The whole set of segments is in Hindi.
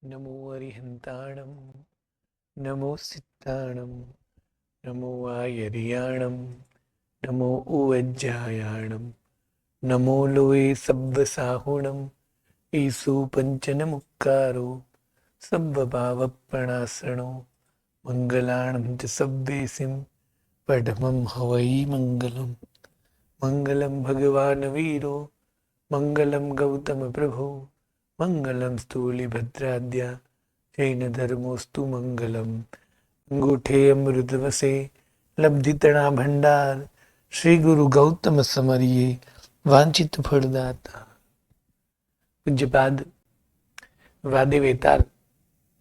नमो अरिहंताणं नमो सिद्धाणं नमो आयर्याणं नमो उवज्जायाणं नमो लोये सब्बसाहुणं ईसु पञ्चनमुक्कारो सब्बभावप्रणासनो मङ्गलाणं च सब्बेसिं पठमं हवै मङ्गलम् मङ्गलं भगवान् वीरो मङ्गलं गौतमप्रभो मङ्गलं स्थूलिभद्राद्य जैनधर्मोऽस्तु मङ्गलम् अंगूठे अमृतवसे लब्धितणा भंडार श्री गुरु गौतम समरिये वांछित फलदाता। पूज्यपाद वादे वेताल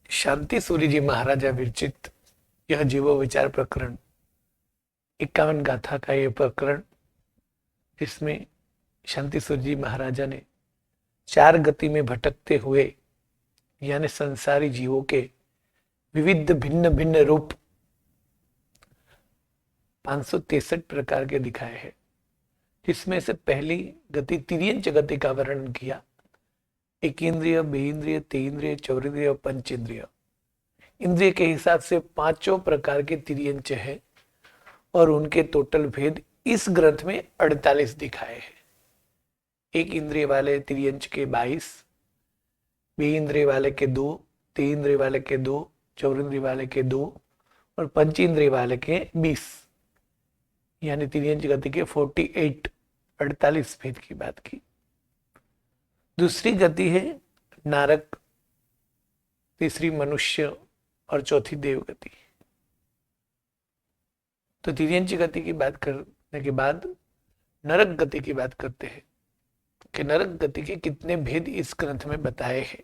शांति सूर्य जी महाराजा विरचित यह जीवो विचार प्रकरण 51 गाथा का यह प्रकरण, जिसमें शांति सूर्य जी महाराजा ने 4 गति में भटकते हुए यानी संसारी जीवों के विविध भिन्न भिन्न रूप 563 प्रकार के दिखाए हैं, जिसमें से पहली गति तिर्यंच गति का वर्णन किया। एक इंद्रिय, बेइंद्रिय, तेइंद्रिय, चौरिंद्रिय और पंचेंद्रिय, इंद्रिय के हिसाब से 5 प्रकार के तिर्यंच है और उनके टोटल भेद इस ग्रंथ में 48 दिखाए हैं। एक इंद्रिय वाले तिर्यंच के 22, बेइंद्रिय वाले के 2, तेइंद्रिय वाले के 2, चौरिंद्रिय वाले के 2 और पंचेंद्रिय वाले के 20, यानी तिर्यंच गति के 48 भेद की बात की। दूसरी गति है नारक, तीसरी मनुष्य और चौथी देव गति। तो तिर्यंच गति की बात करने के बाद नरक गति की बात करते हैं कि नरक गति के कितने भेद इस ग्रंथ में बताए हैं।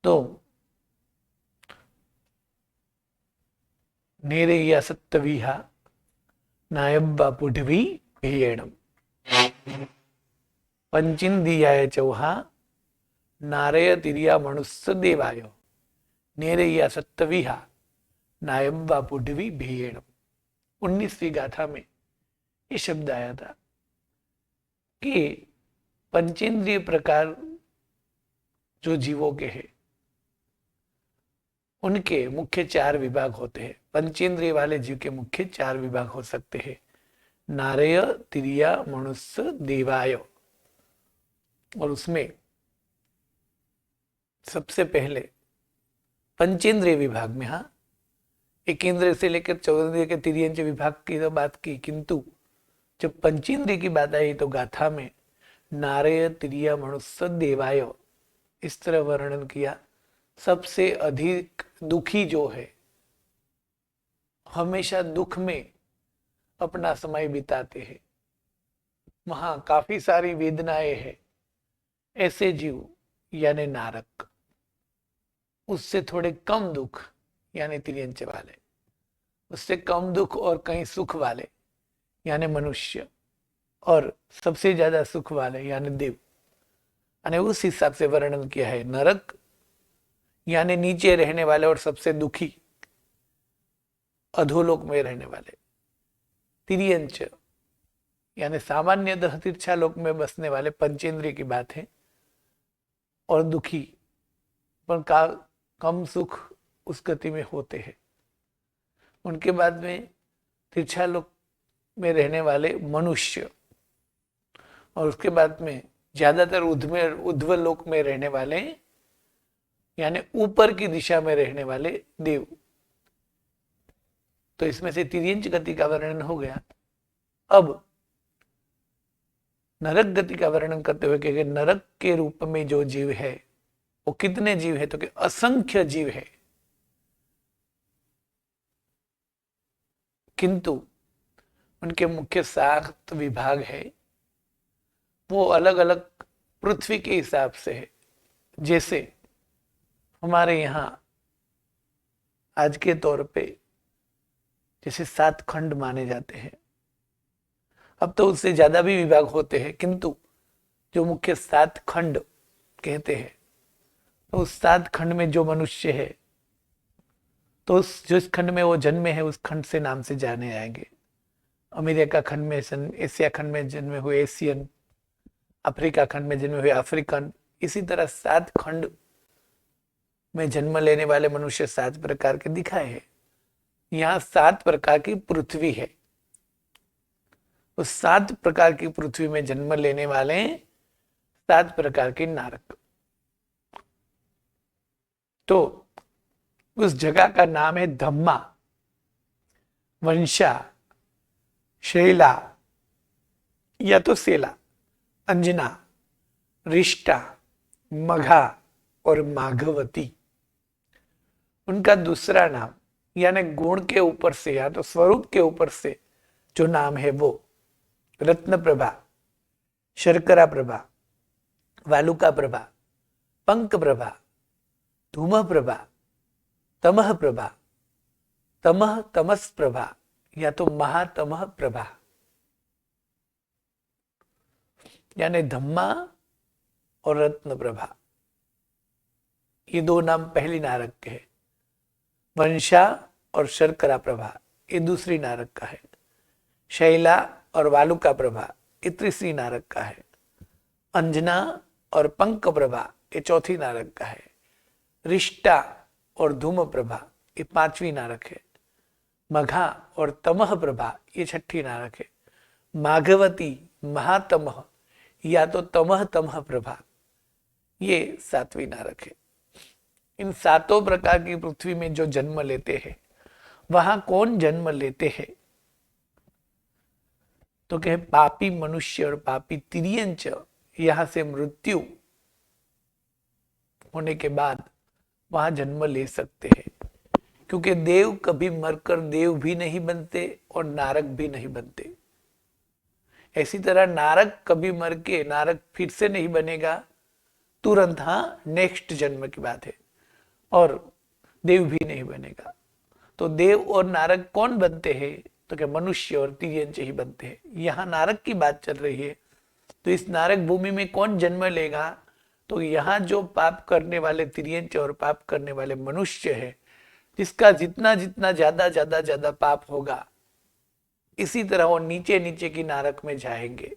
तो नेरेया सत्तवीहा नायब्बा पुढवी भेयणम पंचिंदियाय चौहा नारय तिरिया मनुष्य देवाय नेरेया सत्तवीहा नायब्बा पुढवी भेयणम। 19वीं गाथा में ये शब्द आया था कि पंचेंद्रिय प्रकार जो जीवों के हैं उनके मुख्य 4 विभाग होते हैं। पंचेंद्रिय वाले जीव के मुख्य 4 विभाग हो सकते हैं, नारय, तिरिया, मनुष्य, देवाय। और उसमें सबसे पहले पंचेंद्रिय विभाग में, हाँ, एक इंद्रिय से लेकर 14 इंद्रिय के तिर्यंच विभाग की तो बात की, किंतु जब पंचेंद्रिय की बात आई तो गाथा में नारय, तिरिया, मनुष्य, देवाय इस तरह वर्णन किया। सबसे अधिक दुखी जो है, हमेशा दुख में अपना समय बिताते हैं, वहां काफी सारी वेदनाएं हैं, ऐसे जीव यानी नारक। उससे थोड़े कम दुख यानी तिर्यंच वाले, उससे कम दुख और कहीं सुख वाले यानी मनुष्य, और सबसे ज्यादा सुख वाले यानी देव। यानी उस हिसाब से वर्णन किया है। नरक यानी नीचे रहने वाले और सबसे दुखी अधोलोक में रहने वाले। तिर्यंच यानी सामान्यतः तिरछालोक में बसने वाले पंचेंद्रिय की बात है, और दुखी पर का कम सुख उस गति में होते हैं। उनके बाद में तिरछालोक में रहने वाले मनुष्य, और उसके बाद में ज्यादातर ऊर्ध्व लोक में रहने वाले यानी ऊपर की दिशा में रहने वाले देव। तो इसमें से तिर्यंच गति का वर्णन हो गया। अब नरक गति का वर्णन करते हुए कहेंगे नरक के रूप में जो जीव है वो कितने जीव है, तो कि असंख्य जीव है, किंतु उनके मुख्य 7 विभाग है। वो अलग अलग पृथ्वी के हिसाब से है। जैसे हमारे यहां आज के तौर पे जैसे 7 खंड माने जाते हैं, अब तो उससे ज्यादा भी विभाग होते हैं, किंतु जो मुख्य 7 खंड कहते हैं, तो उस 7 खंड में जो मनुष्य है, तो जिस खंड में वो जन्मे है उस खंड से नाम से जाने जाएंगे। अमेरिका खंड में, एशिया खंड में जन्मे हुए एशियन, अफ्रीका खंड में जन्मे हुए अफ्रीकन, इसी तरह 7 खंड में जन्म लेने वाले मनुष्य 7 प्रकार के दिखाए हैं। यहाँ 7 प्रकार की पृथ्वी है। उस 7 प्रकार की पृथ्वी में जन्म लेने वाले 7 प्रकार के नारक। तो उस जगह का नाम है धम्मा, वंशा, शैला या तो सेला, अंजना, रिष्टा, मघा और माघवती। उनका दूसरा नाम यानी गुण के ऊपर से या तो स्वरूप के ऊपर से जो नाम है वो रत्न प्रभा, शर्करा प्रभा, वालुका प्रभा, पंक प्रभा, धूम प्रभा, तमह प्रभा, तमह तमस प्रभा या तो महातमह प्रभा। यानी धम्मा और रत्न प्रभा, ये 2 नाम पहली नारक के है। वंशा और शर्करा प्रभा ये दूसरी नारक का है। शैला और वालुका प्रभा ये तीसरी नारक का है। अंजना और पंक प्रभा ये चौथी नारक का है। रिष्टा और धूम प्रभा ये 5वीं नारक है। मघा और तमह प्रभा ये 6ठी नारक है। माघवती, महातमह या तो तमह तमह प्रभा ये 7वीं नारक है। इन 7 प्रकार की पृथ्वी में जो जन्म लेते हैं, वहां कौन जन्म लेते हैं? तो कहे पापी मनुष्य और पापी तिर्यंच यहां से मृत्यु होने के बाद वहां जन्म ले सकते हैं, क्योंकि देव कभी मरकर देव भी नहीं बनते और नारक भी नहीं बनते। ऐसी तरह नारक कभी मर के नारक फिर से नहीं बनेगा तुरंत, हाँ नेक्स्ट जन्म की बात है, और देव भी नहीं बनेगा। तो देव और नारक कौन बनते हैं? तो क्या मनुष्य और तिर्यंच ही बनते हैं। यहाँ नारक की बात चल रही है, तो इस नारक भूमि में कौन जन्म लेगा? तो यहाँ जो पाप करने वाले तिर्यंच और पाप करने वाले मनुष्य है, जिसका जितना जितना ज्यादा ज्यादा ज्यादा पाप होगा, इसी तरह वो नीचे नीचे की नारक में जाएंगे।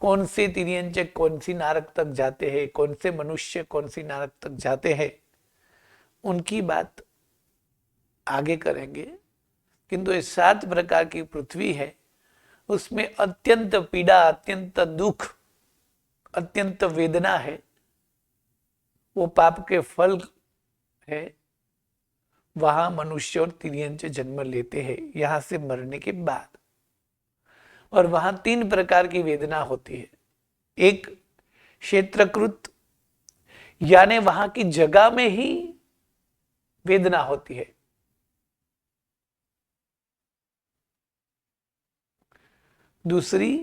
कौन से तिर्यंच कौन सी नारक तक जाते हैं, कौन से मनुष्य कौन सी नारक तक जाते हैं, उनकी बात आगे करेंगे। किंतु ये 7 प्रकार की पृथ्वी है, उसमें अत्यंत पीड़ा, अत्यंत दुख, अत्यंत वेदना है। वो पाप के फल है। वहां मनुष्य और तिर्यंच जन्म लेते हैं यहां से मरने के बाद। और वहां 3 प्रकार की वेदना होती है। एक क्षेत्रकृत, यानी वहां की जगह में ही वेदना होती है। दूसरी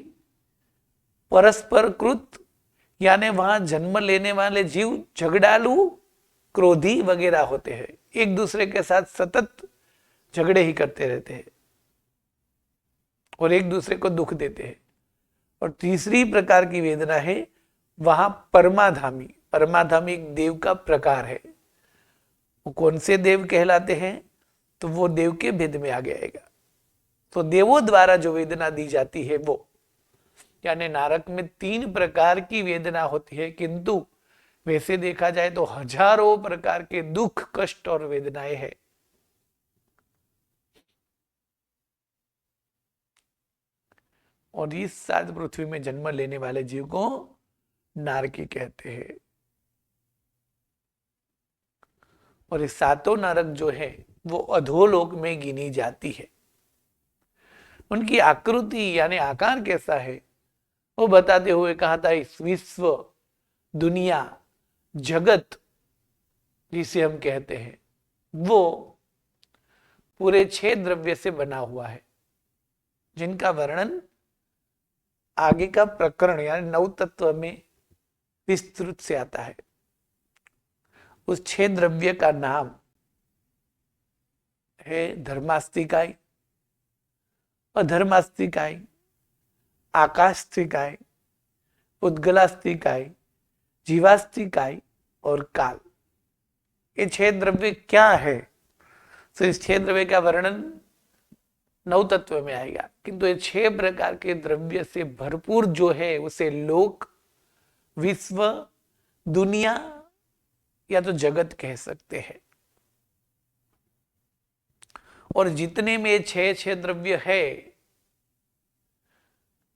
परस्पर कृत, यानी वहां जन्म लेने वाले जीव झगड़ालू, क्रोधी वगैरह होते हैं, एक दूसरे के साथ सतत झगड़े ही करते रहते हैं और एक दूसरे को दुख देते हैं। और तीसरी प्रकार की वेदना है वहां परमाधामी। परमाधामी एक देव का प्रकार है। वो कौन से देव कहलाते हैं? तो वो देव के भेद में आगे आएगा। तो देवों द्वारा जो वेदना दी जाती है वो, यानी नारक में 3 प्रकार की वेदना होती है, किंतु वैसे देखा जाए तो हजारों प्रकार के दुख, कष्ट और वेदनाएं हैं। और इस 7 पृथ्वी में जन्म लेने वाले जीव को नारकी कहते हैं। और ये 7 नारक जो है वो अधोलोक में गिनी जाती है। उनकी आकृति यानी आकार कैसा है वो बताते हुए कहा था, इस विश्व, दुनिया, जगत जिसे हम कहते हैं, वो पूरे 6 द्रव्य से बना हुआ है, जिनका वर्णन आगे का प्रकरण यानी 9 तत्व में विस्तृत से आता है। उस 6 द्रव्य का नाम है धर्मास्तिकाय, अधर्मास्तिकाय, आकाशस्तिकाय, उद्गलास्तिकाय, जीवास्तिकाय और काल। ये 6 द्रव्य क्या है? तो इस 6 द्रव्य का वर्णन 9 तत्व में आएगा, किंतु ये 6 प्रकार के द्रव्य से भरपूर जो है उसे लोक, विश्व, दुनिया या तो जगत कह सकते हैं। और जितने में छह छह द्रव्य है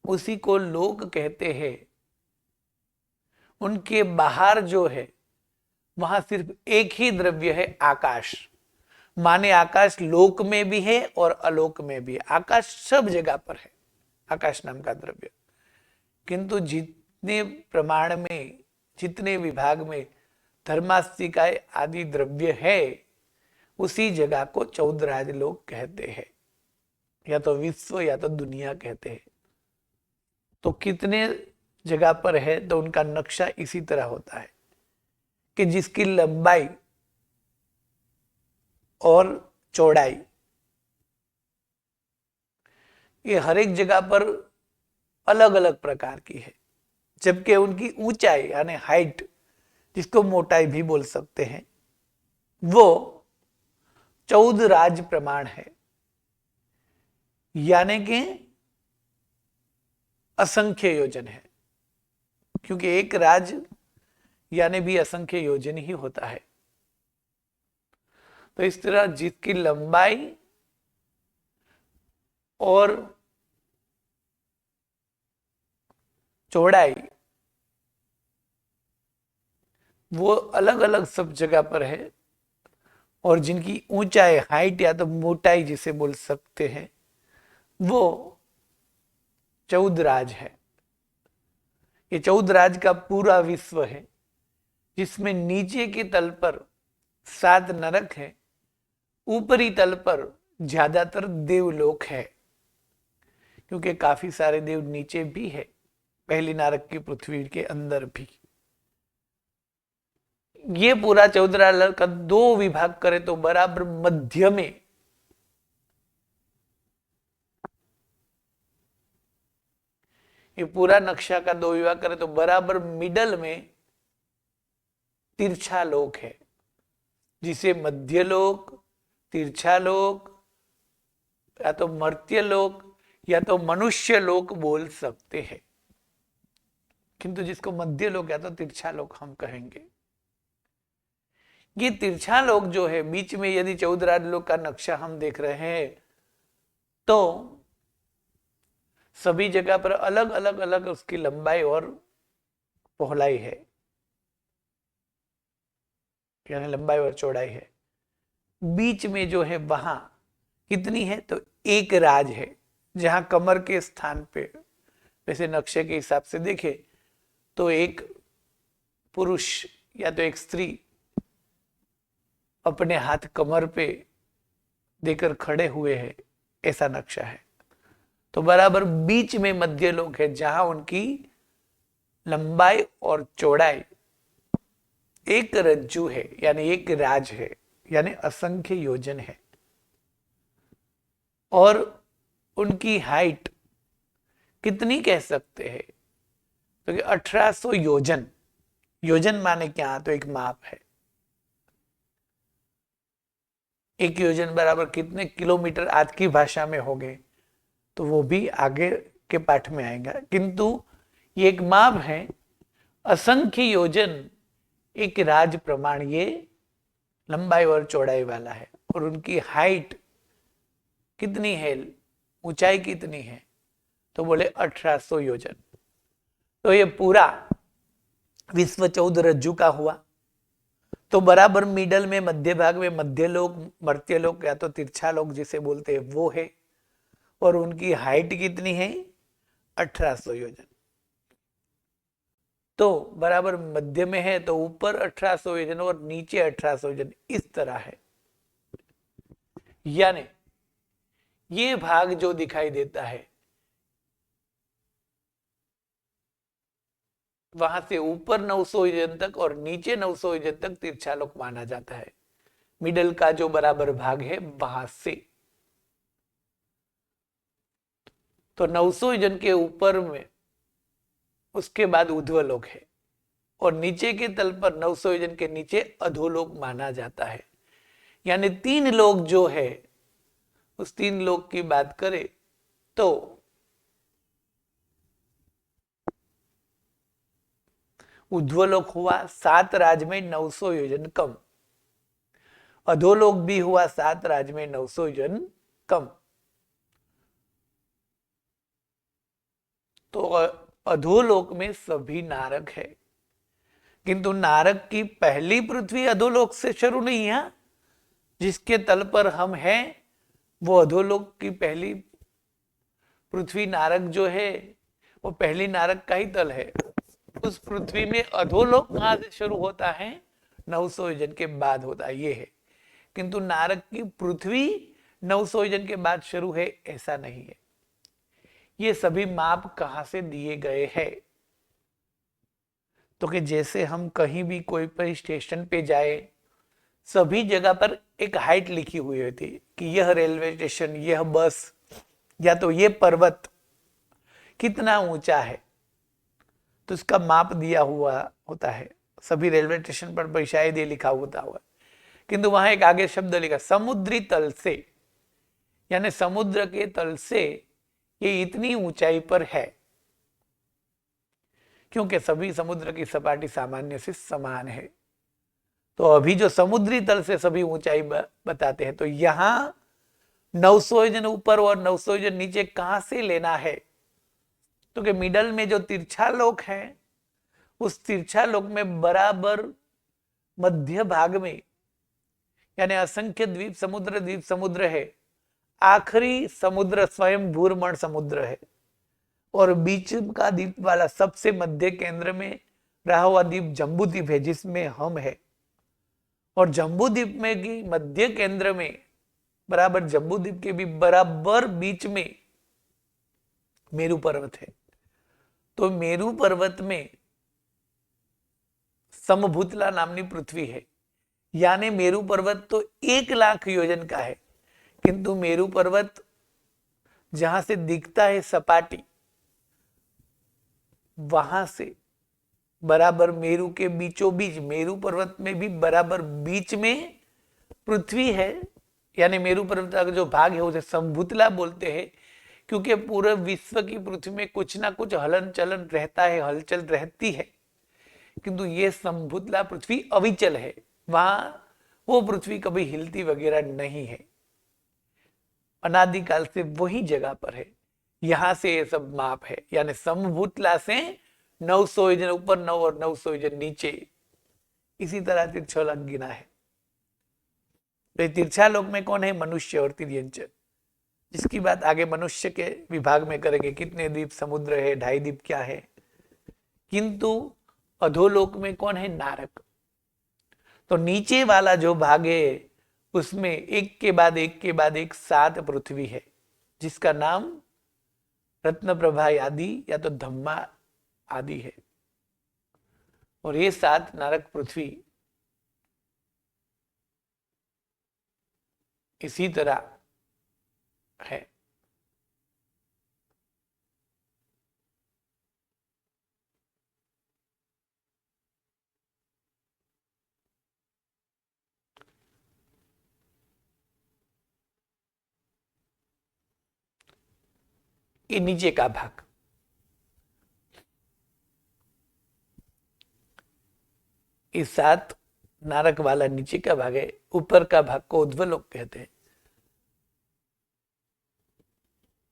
उसी को लोक कहते हैं। उनके बाहर जो है वहां सिर्फ एक ही द्रव्य है, आकाश। माने आकाश लोक में भी है और अलोक में भी है। आकाश सब जगह पर है, आकाश नाम का द्रव्य। किंतु जितने प्रमाण में, जितने विभाग में धर्मास्तिकाय आदि द्रव्य है, उसी जगह को चौदराज लोग कहते हैं, या तो विश्व या तो दुनिया कहते हैं। तो कितने जगह पर है तो उनका नक्शा इसी तरह होता है कि जिसकी लंबाई और चौड़ाई ये हर एक जगह पर अलग अलग प्रकार की है, जबकि उनकी ऊंचाई यानी हाइट, जिसको मोटाई भी बोल सकते हैं, वो 14 राज प्रमाण है, यानी कि असंख्य योजन है। क्योंकि एक राज यानी भी असंख्य योजन ही होता है। तो इस तरह जिसकी लंबाई और चौड़ाई वो अलग अलग सब जगह पर है, और जिनकी ऊंचाई, हाइट या तो मोटाई जिसे बोल सकते हैं, वो 14 राज है। ये 14 राज का पूरा विश्व है, जिसमें नीचे के तल पर 7 नरक है, ऊपरी तल पर ज्यादातर देवलोक है, क्योंकि काफी सारे देव नीचे भी है, पहली नरक की पृथ्वी के अंदर भी। ये पूरा 14 राज का 2 विभाग करे तो बराबर मध्य में ये पूरा नक्शा का 2 विभाग करे तो बराबर मिडल में तिरछा लोक है, जिसे मध्य लोक, तिरछा लोक, या तो मर्त्य लोक या तो मनुष्य लोक बोल सकते हैं। किंतु जिसको मध्य लोक या तो तिरछा लोक हम कहेंगे। ये तिरछा लोक जो है, बीच में यदि 14 राज लोक का नक्शा हम देख रहे हैं तो सभी जगह पर अलग अलग अलग उसकी लंबाई और पहलाई है, यानी लंबाई और चौड़ाई है। बीच में जो है वहां कितनी है तो एक राज है, जहां कमर के स्थान पे, वैसे नक्शे के हिसाब से देखे तो एक पुरुष या तो एक स्त्री अपने हाथ कमर पे देकर खड़े हुए हैं, ऐसा नक्शा है। तो बराबर बीच में मध्य लोक है, जहां उनकी लंबाई और चौड़ाई एक रज्जु है, यानी एक राज है, यानी असंख्य योजन है। और उनकी हाइट कितनी कह सकते हैं तो 1800 योजन। योजन माने क्या, तो एक माप है। एक योजन बराबर कितने किलोमीटर आज की भाषा में हो गए, तो वो भी आगे के पाठ में आएगा। किंतु ये एक माप है। असंख्य योजन एक राज प्रमाण ये लंबाई और चौड़ाई वाला है। और उनकी हाइट कितनी है, ऊंचाई कितनी है, तो बोले 1800 योजन। तो ये पूरा विश्व 14 रज्जु का हुआ। तो बराबर मिडल में, मध्य भाग में मध्य लोक, मर्त्य लोक या तो तिरछा लोक जिसे बोलते हैं वो है। और उनकी हाइट कितनी है, 1800 योजन। तो बराबर मध्य में है तो ऊपर 1800 योजन और नीचे 1800 योजन, इस तरह है। यानी ये भाग जो दिखाई देता है, वहां से ऊपर 900 योजन तक और नीचे 900 योजन तक तिरछा लोक माना जाता है। मिडल का जो बराबर भाग है वहां से तो 900 योजन के ऊपर में, उसके बाद ऊर्ध्वलोक है, और नीचे के तल पर 900 योजन के नीचे अधोलोक माना जाता है। यानी 3 लोक जो है, उस 3 लोक की बात करें तो उध्वलोक हुआ 7 राज में 900 योजन कम, अधोलोक भी हुआ 7 राज में 900 योजन कम। तो अधोलोक में सभी नारक है, किंतु नारक की पहली पृथ्वी अधोलोक से शुरू नहीं है। जिसके तल पर हम हैं वो अधोलोक की पहली पृथ्वी नारक जो है वो पहली नारक का ही तल है। उस पृथ्वी में अधोलोक कहां से शुरू होता है? 900 योजन के बाद होता है, ये है। किंतु नारक की पृथ्वी 900 योजन के बाद शुरू है, ऐसा नहीं है। ये सभी माप कहां से दिए गए हैं? तो कि जैसे हम कहीं भी कोई पर स्टेशन पे जाए, सभी जगह पर एक हाइट लिखी हुई होती कि यह रेलवे स्टेशन, यह बस या तो ये पर्वत कितना ऊंचा है, तो इसका माप दिया हुआ होता है। सभी रेलवे स्टेशन पर शायद ये लिखा होता हुआ, किंतु वहां एक आगे शब्द लिखा समुद्री तल से, यानी समुद्र के तल से ये इतनी ऊंचाई पर है, क्योंकि सभी समुद्र की सपाटी सामान्य से समान है। तो अभी जो समुद्री तल से सभी ऊंचाई बताते हैं, तो यहां 900 योजन ऊपर और 900 योजन नीचे कहां से लेना है? तो कि मिडल में जो तिरछा लोक है, उस तिरछा लोक में बराबर मध्य भाग में, यानी असंख्य द्वीप समुद्र है, आखिरी समुद्र स्वयं भूरमण समुद्र है, और बीच का द्वीप वाला सबसे मध्य केंद्र में रहा हुआ द्वीप जम्बू द्वीप है, जिसमें हम है। और जम्बू द्वीप में की मध्य केंद्र में बराबर जम्बू द्वीप के भी बराबर बीच में मेरू पर्वत है। तो मेरू पर्वत में समभूतला नामनी पृथ्वी है, यानी मेरू पर्वत तो 1,00,000 योजन का है, किंतु मेरू पर्वत जहां से दिखता है सपाटी, वहां से बराबर मेरू के बीचों बीच, मेरू पर्वत में भी बराबर बीच में पृथ्वी है। यानी मेरू पर्वत का जो भाग है उसे समभूतला बोलते हैं, क्योंकि पूरे विश्व की पृथ्वी में कुछ ना कुछ हलन चलन रहता है, हलचल रहती है, किंतु ये समभूतला पृथ्वी अविचल है। वहां वो पृथ्वी कभी हिलती वगैरह नहीं है, अनादिकाल से वही जगह पर है। यहां से ये सब माप है, यानी समभूतला से 900 योजन ऊपर 9 और 900 योजन नीचे, इसी तरह तिरछोलक गिना है। तो तिरछा लोक में कौन है? मनुष्य और तिर्यंच, जिसकी बात आगे मनुष्य के विभाग में करेंगे, कितने द्वीप समुद्र है, 2.5 द्वीप क्या है। किंतु अधोलोक में कौन है? नारक। तो नीचे वाला जो भाग है उसमें एक के बाद एक के बाद एक 7 पृथ्वी है, जिसका नाम रत्न प्रभा आदि या तो धम्मा आदि है। और ये 7 नारक पृथ्वी इसी तरह है। ये नीचे का भाग, इस 7 नारक वाला नीचे का भाग है। ऊपर का भाग को उध्वलोक कहते हैं।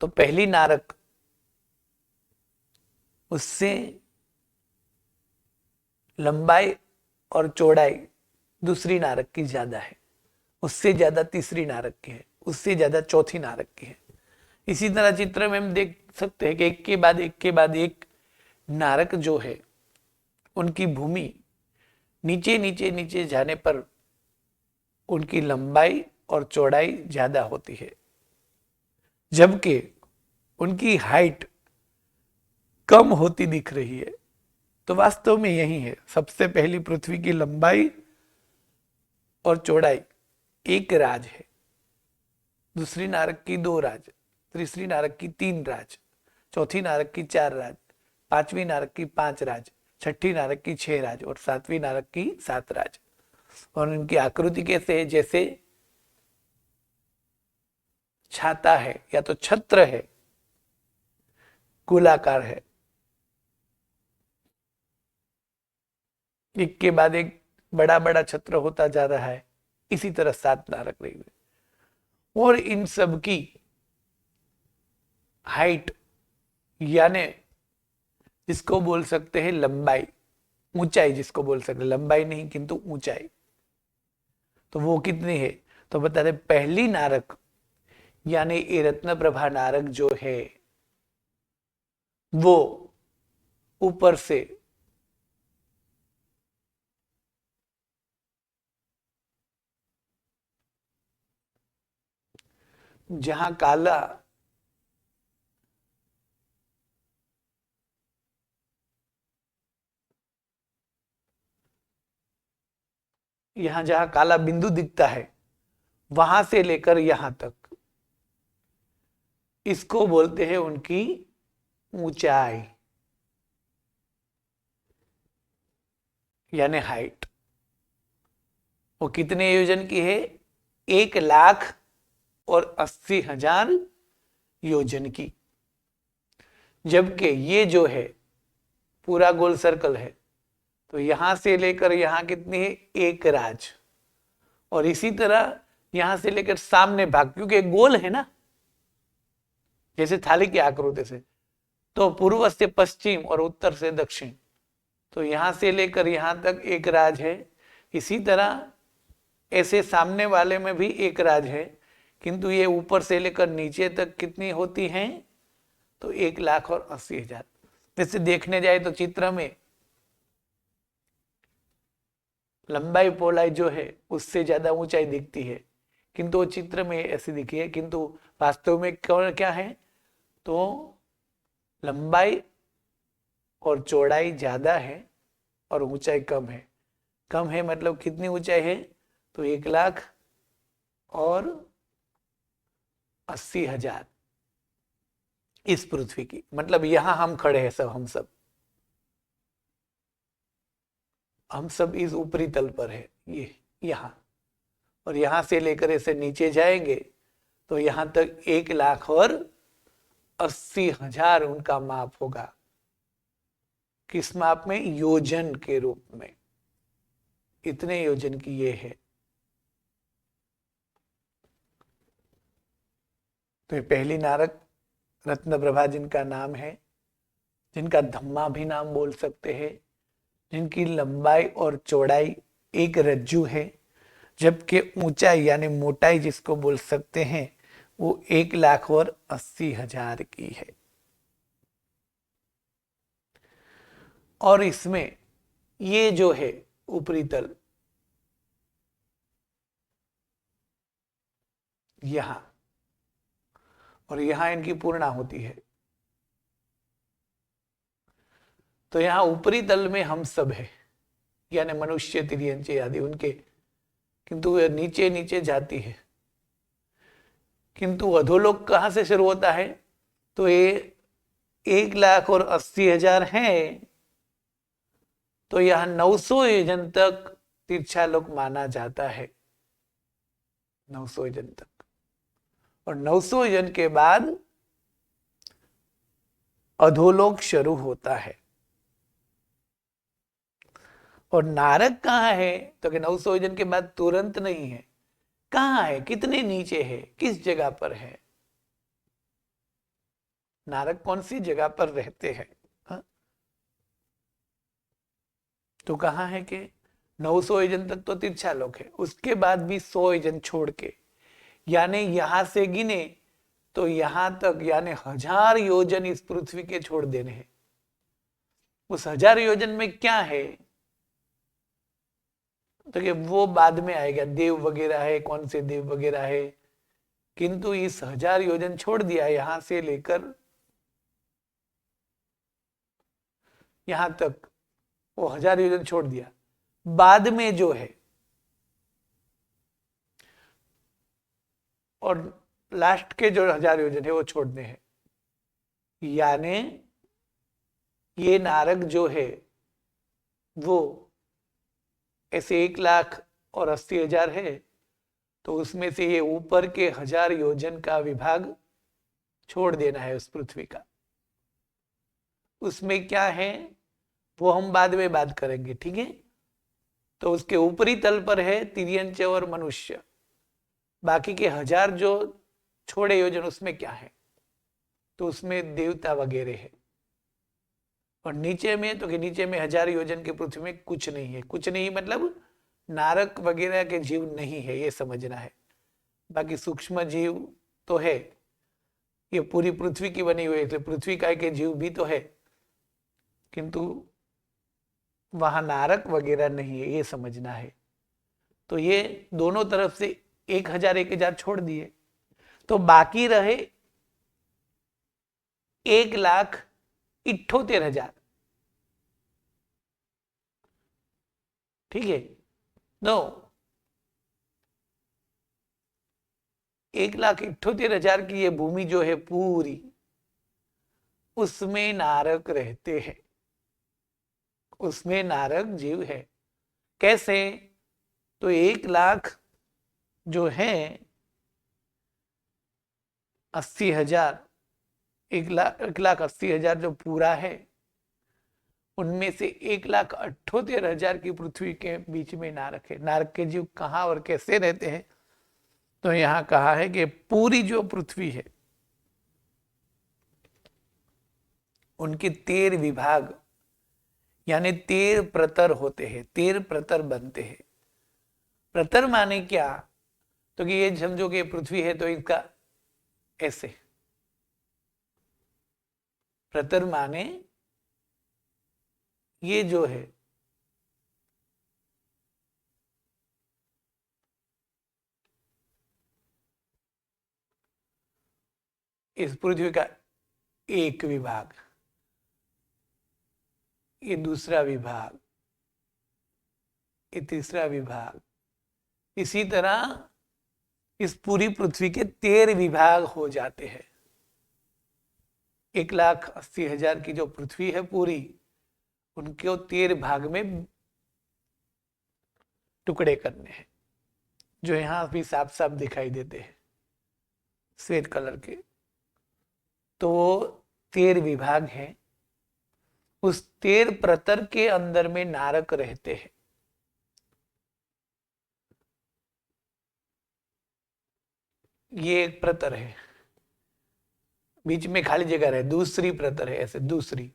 तो पहली नारक उससे लंबाई और चौड़ाई दूसरी नारक की ज्यादा है, उससे ज्यादा तीसरी नारक की है, उससे ज्यादा चौथी नारक की है। इसी तरह चित्र में हम देख सकते हैं कि एक के बाद एक के बाद एक नारक जो है, उनकी भूमि नीचे नीचे नीचे जाने पर उनकी लंबाई और चौड़ाई ज्यादा होती है, जबकि उनकी हाइट कम होती दिख रही है। तो वास्तव में यही है, सबसे पहली पृथ्वी की लंबाई और चौड़ाई 1 राज है, दूसरी नारक की 2 राज, तीसरी नारक की 3 राज, चौथी नारक की 4 राज, पांचवी नारक की 5 राज, छठी नारक की 6 राज और 7वीं नारक की 7 राज। और इनकी आकृति कैसे है? जैसे छाता है या तो छत्र है, गोलाकार है। एक के बाद एक बड़ा बड़ा छत्र होता जा रहा है। इसी तरह 7 नारक रहेंगे और इन सब की हाइट यानी जिसको बोल सकते हैं लंबाई, ऊंचाई जिसको बोल सकते हैं, लंबाई नहीं किंतु ऊंचाई, तो वो कितनी है? तो बता दे, पहली नारक यानी ये रत्न प्रभा नारक जो है वो ऊपर से जहां काला यहां जहां काला बिंदु दिखता है वहां से लेकर यहां तक इसको बोलते हैं उनकी ऊंचाई यानी हाइट। वो कितने योजन की है? 1,80,000 योजन की। जबकि ये जो है पूरा गोल सर्कल है, तो यहां से लेकर यहां कितनी है? 1 राज। और इसी तरह यहां से लेकर सामने भाग, क्योंकि गोल है ना, जैसे थाली की आकृति से, तो पूर्व से पश्चिम और उत्तर से दक्षिण, तो यहां से लेकर यहां तक 1 राज है। इसी तरह ऐसे सामने वाले में भी 1 राज है, किंतु ये ऊपर से लेकर नीचे तक कितनी होती हैं? तो 1,80,000। वैसे देखने जाए तो चित्र में लंबाई पौलाई जो है उससे ज्यादा ऊंचाई दिखती है, किंतु वो चित्र में ऐसी दिखी है, किंतु वास्तव में क्या है? तो लंबाई और चौड़ाई ज्यादा है और ऊंचाई कम है। कम है मतलब कितनी ऊंचाई है? तो 1,80,000 इस पृथ्वी की, मतलब यहां हम खड़े हैं सब, हम सब इस ऊपरी तल पर है, ये यहां, और यहां से लेकर ऐसे नीचे जाएंगे तो यहां तक 1,80,000 उनका माप होगा। किस माप में? योजन के रूप में। इतने योजन की ये है। तो ये पहली नारक रत्न प्रभा जिनका नाम है, जिनका धम्मा भी नाम बोल सकते हैं, जिनकी लंबाई और चौड़ाई एक रज्जु है, जबकि ऊंचाई यानी मोटाई जिसको बोल सकते हैं वो 1,80,000 की है। और इसमें ये जो है ऊपरी तल यहां, और यहां इनकी पूर्णा होती है, तो यहां ऊपरी तल में हम सब है, यानी मनुष्य तिर्यंचे आदि उनके, किंतु वे नीचे नीचे जाती है। किंतु अधोलोक कहां से शुरू होता है? तो ये 1,80,000 है, तो यहां 900 योजन तक तीर्थालोक माना जाता है, 900 योजन तक। और 900 योजन के बाद अधोलोक शुरू होता है। और नारक कहाँ है? तो कि 900 योजन के बाद तुरंत नहीं है। कहाँ है? कितने नीचे है? किस जगह पर है? नारक कौन सी जगह पर रहते हैं? हा? तो कहाँ है कि 900 योजन तक तो तीर्थालोक है, उसके बाद भी 100 योजन छोड़ के, यानी यहां से गिने तो यहां तक, यानी 1,000 योजन इस पृथ्वी के छोड़ देने हैं। उस 1,000 योजन में क्या है? तो कि वो बाद में आएगा, देव वगैरह है, कौन से देव वगैरह है, किंतु इस 1,000 योजन छोड़ दिया, यहां से लेकर यहां तक वो 1,000 योजन छोड़ दिया। बाद में जो है और लास्ट के जो 1,000 योजन है वो छोड़ने हैं, यानी ये नारक जो है वो ऐसे 1,80,000 है, तो उसमें से ये ऊपर के 1,000 योजन का विभाग छोड़ देना है उस पृथ्वी का। उसमें क्या है वो हम बाद में बात करेंगे, ठीक है। तो उसके ऊपरी तल पर है तिर्यंच और मनुष्य, बाकी के 1000 जो छोड़े योजन उसमें क्या है, तो उसमें देवता वगैरह है। और नीचे में तो कि नीचे में 1000 योजन के पृथ्वी में कुछ नहीं है। कुछ नहीं मतलब नारक वगैरह के जीव नहीं है, ये समझना है। बाकी सूक्ष्म जीव तो है, ये पूरी पृथ्वी की बनी हुई है, इसलिए पृथ्वी काय के जीव भी तो है, किंतु वहां नारक वगैरह नहीं है, ये समझना है। तो ये दोनों तरफ से 1000 छोड़ दिए, तो बाकी रहे 1,78,000। ठीक है, नो 1,78,000 की ये भूमि जो है पूरी, उसमें नारक रहते हैं, उसमें नारक जीव है। कैसे? तो 1,00,000 जो है 80,000, 1,80,000 जो पूरा है, उनमें से 1,78,000 की पृथ्वी के बीच में नारक है। नारक के जीव कहाँ और कैसे रहते हैं? तो यहां कहा है कि पूरी जो पृथ्वी है उनके 13 विभाग यानी 13 प्रतर होते हैं, 13 प्रतर बनते हैं। प्रतर माने क्या? तो कि ये समझो कि पृथ्वी है तो इसका ऐसे, प्रतर माने ये जो है इस पृथ्वी का एक विभाग, ये दूसरा विभाग, ये तीसरा विभाग, इसी तरह इस पूरी पृथ्वी के 13 विभाग हो जाते हैं। 1,80,000 की जो पृथ्वी है पूरी, उनको 13 भाग में टुकड़े करने हैं, जो यहां भी साफ साफ दिखाई देते हैं श्वेत कलर के। तो 13 विभाग हैं, उस 13 प्रतर के अंदर में नारक रहते हैं। ये एक प्रतर है, बीच में खाली जगह है, दूसरी प्रतर है, ऐसे दूसरी,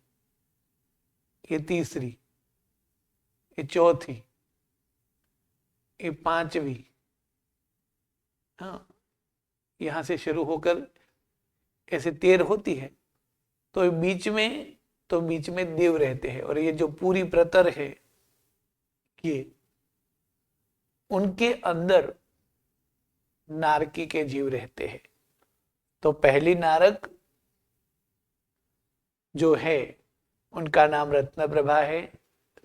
ये तीसरी, ये चौथी, ये पांचवी, हाँ, यहां से शुरू होकर ऐसे 13 होती है। तो बीच में देव रहते हैं, और ये जो पूरी प्रतर है ये, उनके अंदर नारकी के जीव रहते हैं। तो पहली नारक जो है उनका नाम रत्न प्रभा है,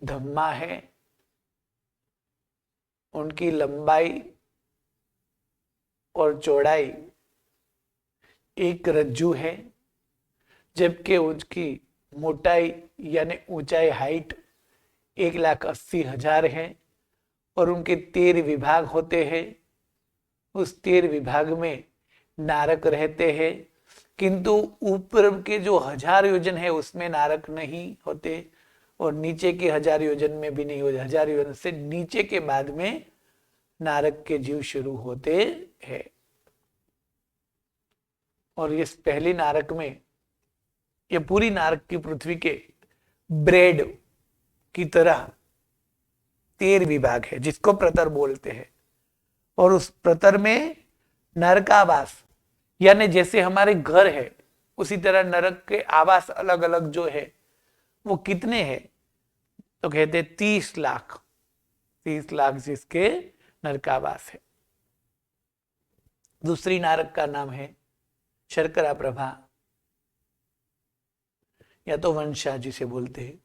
धम्मा है, उनकी लंबाई और चौड़ाई एक रज्जू है, जबकि उसकी मोटाई यानी ऊंचाई हाइट 1,80,000 है। और उनके 13 विभाग होते हैं, उस 13 विभाग में नारक रहते हैं, किंतु ऊपर के जो 1000 योजन है उसमें नारक नहीं होते, और नीचे के 1000 योजन में भी नहीं होते। 1000 योजन से नीचे के बाद में नारक के जीव शुरू होते हैं। और इस पहली नारक में, ये पूरी नारक की पृथ्वी के ब्रेड की तरह 13 विभाग है, जिसको प्रतर बोलते हैं। और उस प्रतर में नरकावास, यानी जैसे हमारे घर है उसी तरह नरक के आवास अलग अलग जो है वो कितने हैं? तो कहते 30 लाख, 30 लाख जिसके नरकावास है। दूसरी नारक का नाम है शर्करा प्रभा, या तो वंशा जिसे बोलते हैं।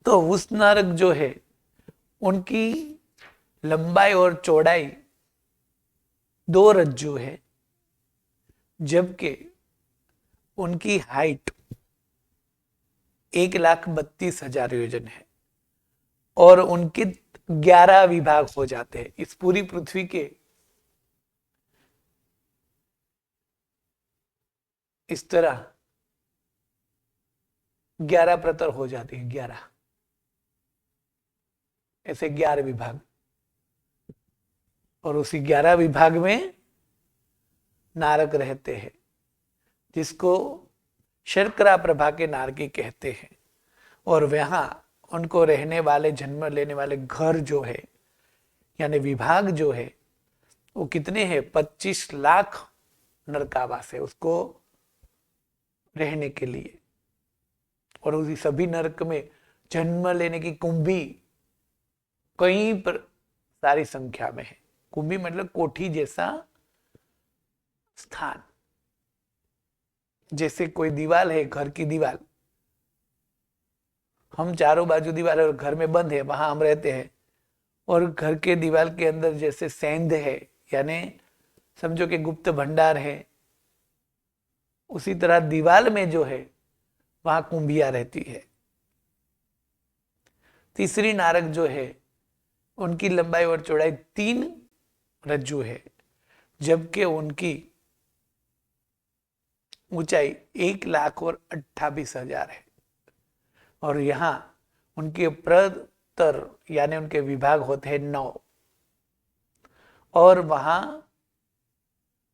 तो उस नारक जो है उनकी लंबाई और चौड़ाई 2 रज्जू है, जबकि उनकी हाइट 1,32,000 योजन है। और उनके 11 विभाग हो जाते हैं। इस पूरी पृथ्वी के इस तरह 11 प्रतर हो जाती है, 11, ऐसे 11 विभाग। और उसी 11 विभाग में नारक रहते हैं, जिसको शर्करा प्रभा के नारकी कहते हैं। और वहां उनको रहने वाले, जन्म लेने वाले घर जो है, यानी विभाग जो है, वो कितने हैं? 25 लाख नरकावास है उसको रहने के लिए। और उसी सभी नरक में जन्म लेने की कुंभी कई सारी संख्या में है। कुंभी मतलब कोठी जैसा स्थान। जैसे कोई दीवार है, घर की दीवार, हम चारों बाजू दीवार है और घर में बंद है, वहां हम रहते हैं। और घर के दीवार के अंदर जैसे सेंध है, यानी समझो कि गुप्त भंडार है, उसी तरह दीवार में जो है वहां कुंभिया रहती है। तीसरी नारक जो है, उनकी लंबाई और चौड़ाई 3 रज्जु है, जबकि उनकी ऊंचाई 1,28,000 है। और यहां उनके प्रतर यानी उनके विभाग होते हैं 9, और वहां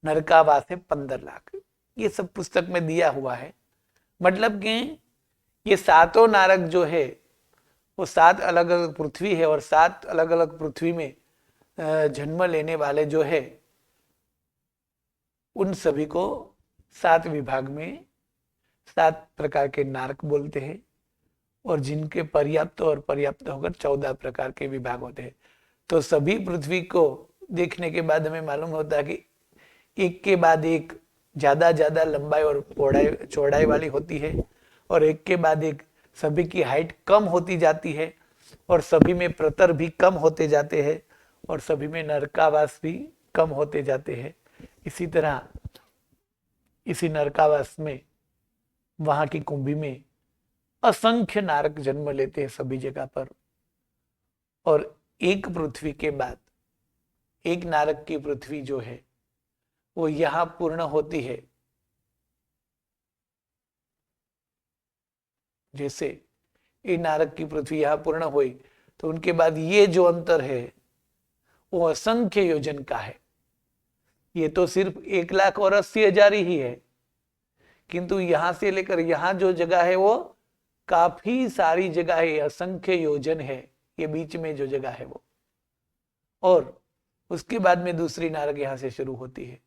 नरकावास है 15 लाख। ये सब पुस्तक में दिया हुआ है। मतलब कि ये सातों नारक जो है वो 7 अलग अलग पृथ्वी है, और 7 अलग अलग पृथ्वी में जन्म लेने वाले जो है, उन सभी को 7 विभाग में 7 प्रकार के नारक बोलते हैं। और जिनके पर्याप्त और पर्याप्त होकर 14 प्रकार के विभाग होते हैं। तो सभी पृथ्वी को देखने के बाद हमें मालूम होता है कि एक के बाद एक ज्यादा लंबाई और चौड़ाई वाली होती है, और एक के बाद एक सभी की हाइट कम होती जाती है, और सभी में प्रतर भी कम होते जाते हैं, और सभी में नरकावास भी कम होते जाते हैं। इसी तरह इसी नरकावास में, वहां की कुंभी में असंख्य नारक जन्म लेते हैं सभी जगह पर। और एक पृथ्वी के बाद एक नारक की पृथ्वी जो है वो यहां पूर्ण होती है। जैसे ये नारक की पृथ्वी यहां पूर्ण हुई, तो उनके बाद ये जो अंतर है वो असंख्य योजन का है। ये तो सिर्फ 1,80,000 ही है, किंतु यहां से लेकर यहां जो जगह है वो काफी सारी जगह है, असंख्य योजन है ये बीच में जो जगह है वो। और उसके बाद में दूसरी नारक यहां से शुरू होती है,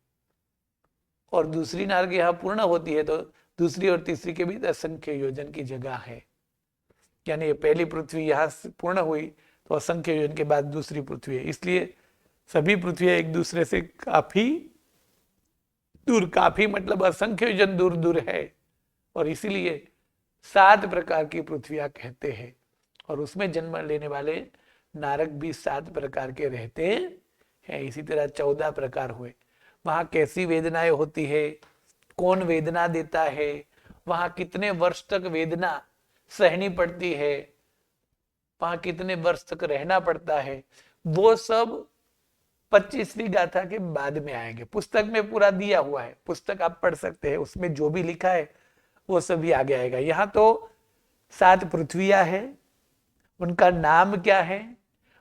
और दूसरी नारक यहां पूर्ण होती है, तो दूसरी और तीसरी के बीच असंख्य योजन की जगह है। यानी पहली पृथ्वी यहां से पूर्ण हुई तो असंख्य योजन के बाद दूसरी पृथ्वी है। इसलिए सभी पृथ्वियां एक दूसरे से काफी दूर, काफी मतलब असंख्य योजन दूर दूर है, और इसीलिए 7 प्रकार की पृथ्वियां कहते हैं। और उसमें जन्म लेने वाले नारक भी 7 प्रकार के रहते हैं। इसी तरह 14 प्रकार हुए। वहां कैसी वेदनाएं होती है, कौन वेदना देता है, वहां कितने वर्ष तक वेदना सहनी पड़ती है, वहां कितने वर्ष तक रहना पड़ता है, वो सब 25वीं गाथा के बाद में आएंगे। पुस्तक में पूरा दिया हुआ है, पुस्तक आप पढ़ सकते हैं, उसमें जो भी लिखा है वो सभी आगे आएगा। यहाँ तो 7 पृथ्वियां है, उनका नाम क्या है,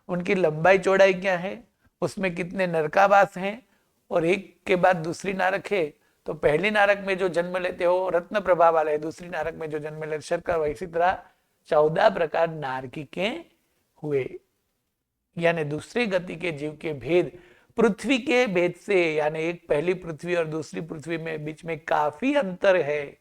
उनकी लंबाई चौड़ाई क्या है, उसमें कितने नरकावास हैं, और एक के बाद दूसरी नारक है। तो पहली नारक में जो जन्म लेते हो रत्न प्रभा वाले, दूसरी नारक में जो जन्म लेते शर्कर, इसी तरह 14 प्रकार नारकी के हुए। यानी दूसरी गति के जीव के भेद पृथ्वी के भेद से, यानी एक पहली पृथ्वी और दूसरी पृथ्वी में बीच में काफी अंतर है,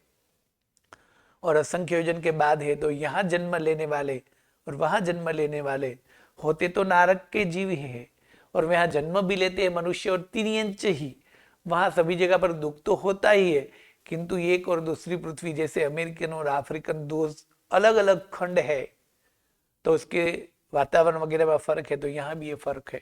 और असंख्य योजन के बाद है। तो यहाँ जन्म लेने वाले और वहां जन्म लेने वाले होते तो नारक के जीव ही है, और वहां जन्म भी लेते हैं मनुष्य और तिर्यंच ही। वहां सभी जगह पर दुख तो होता ही है, किंतु एक और दूसरी पृथ्वी, जैसे अमेरिकन और अफ्रीकन 2 अलग अलग खंड है, तो उसके वातावरण वगैरह में फर्क है, तो यहाँ भी ये फर्क है।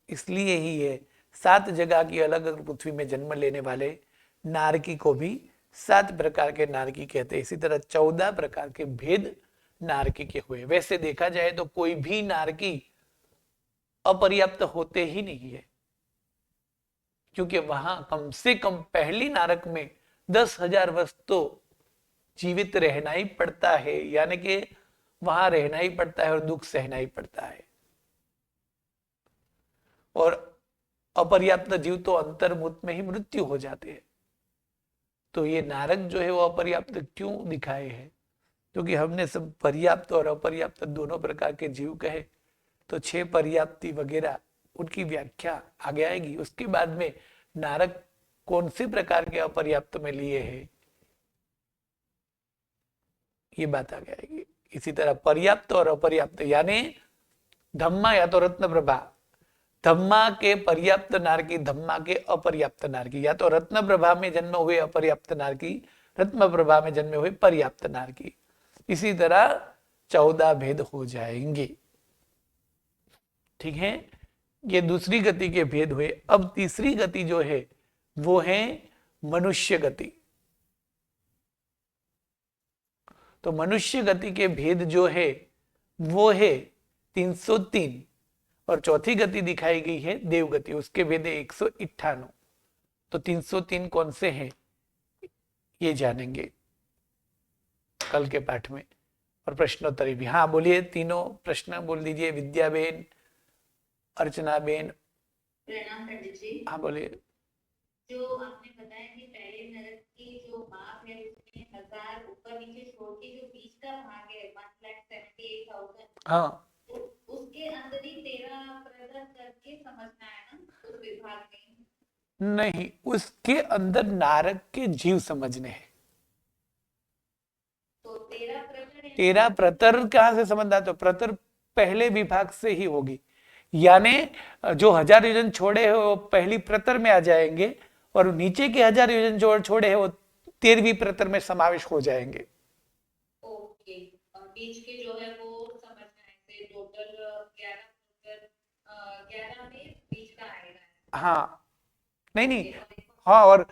इसलिए ही है 7 जगह की अलग अलग पृथ्वी में जन्म लेने वाले नारकी को भी 7 प्रकार के नारकी कहते हैं। इसी तरह 14 प्रकार के भेद नारकी के हुए। वैसे देखा जाए तो कोई भी नारकी अपर्याप्त होते ही नहीं है, क्योंकि वहां कम से कम पहली नारक में 10,000 वर्ष तो जीवित रहना ही पड़ता है, यानी कि वहां रहना ही पड़ता है और दुख सहना ही पड़ता है। और अपर्याप्त जीव तो अंतर्मुख में ही मृत्यु हो जाते हैं। तो ये नारक जो है वो अपर्याप्त क्यों दिखाए हैं? क्योंकि हमने सब पर्याप्त और अपर्याप्त दोनों प्रकार के जीव कहे, तो 6 पर्याप्ति वगैरह उनकी व्याख्या आगे आएगी। उसके बाद में नारक कौन से प्रकार के अपर्याप्त में लिए हैं, ये बात आगे आएगी। इसी तरह पर्याप्त और अपर्याप्त, यानी धम्मा या तो रत्न प्रभा, धम्मा के पर्याप्त नारकी, धम्मा के अपर्याप्त नारकी, या तो रत्न प्रभा में जन्म हुए अपर्याप्त नारकी, रत्न प्रभा में जन्मे हुए पर्याप्त नारकी। इसी तरह 14 भेद हो जाएंगे। ठीक है, ये दूसरी गति के भेद हुए। अब तीसरी गति जो है वो है मनुष्य गति। तो मनुष्य गति के भेद जो है वो है 303, और चौथी गति दिखाई गई है देव गति, उसके भेद है 198। तो 303 कौन से हैं ये जानेंगे कल के पाठ में। और प्रश्नोत्तरी भी। हाँ बोलिए, तीनों प्रश्न बोल दीजिए। विद्याबेन, अर्चनाबेन। प्रणाम पंडित जी। हाँ बोलिए। जो आपने बताया कि पहले नरक की जो माप है उसमें 1000 ऊपर नीचे छोड़ के जो बीच का भाग है 1,78,000, हाँ, तो उसके अंदर ही 13 प्रदर करके समझना है ना उस विभाग में? नहीं, उसके अंदर नारक के जीव समझने हैं। तो 13 प्रदर है। 13 प्रतर कहां से समझना? तो प्रतर पहले विभाग से ही होगी, यानी जो 1000 योजन छोड़े हैं वो पहली प्रतर में आ जाएंगे, और नीचे के 1000 योजन छोड़े हैं वो 13वीं प्रतर में समावेश हो जाएंगे। ओके, और बीच के जो है वो समझना है, से टोटल 11 प्रदर, 11 में बीच का आएगा। हाँ, नहीं नहीं, ओके, हाँ, और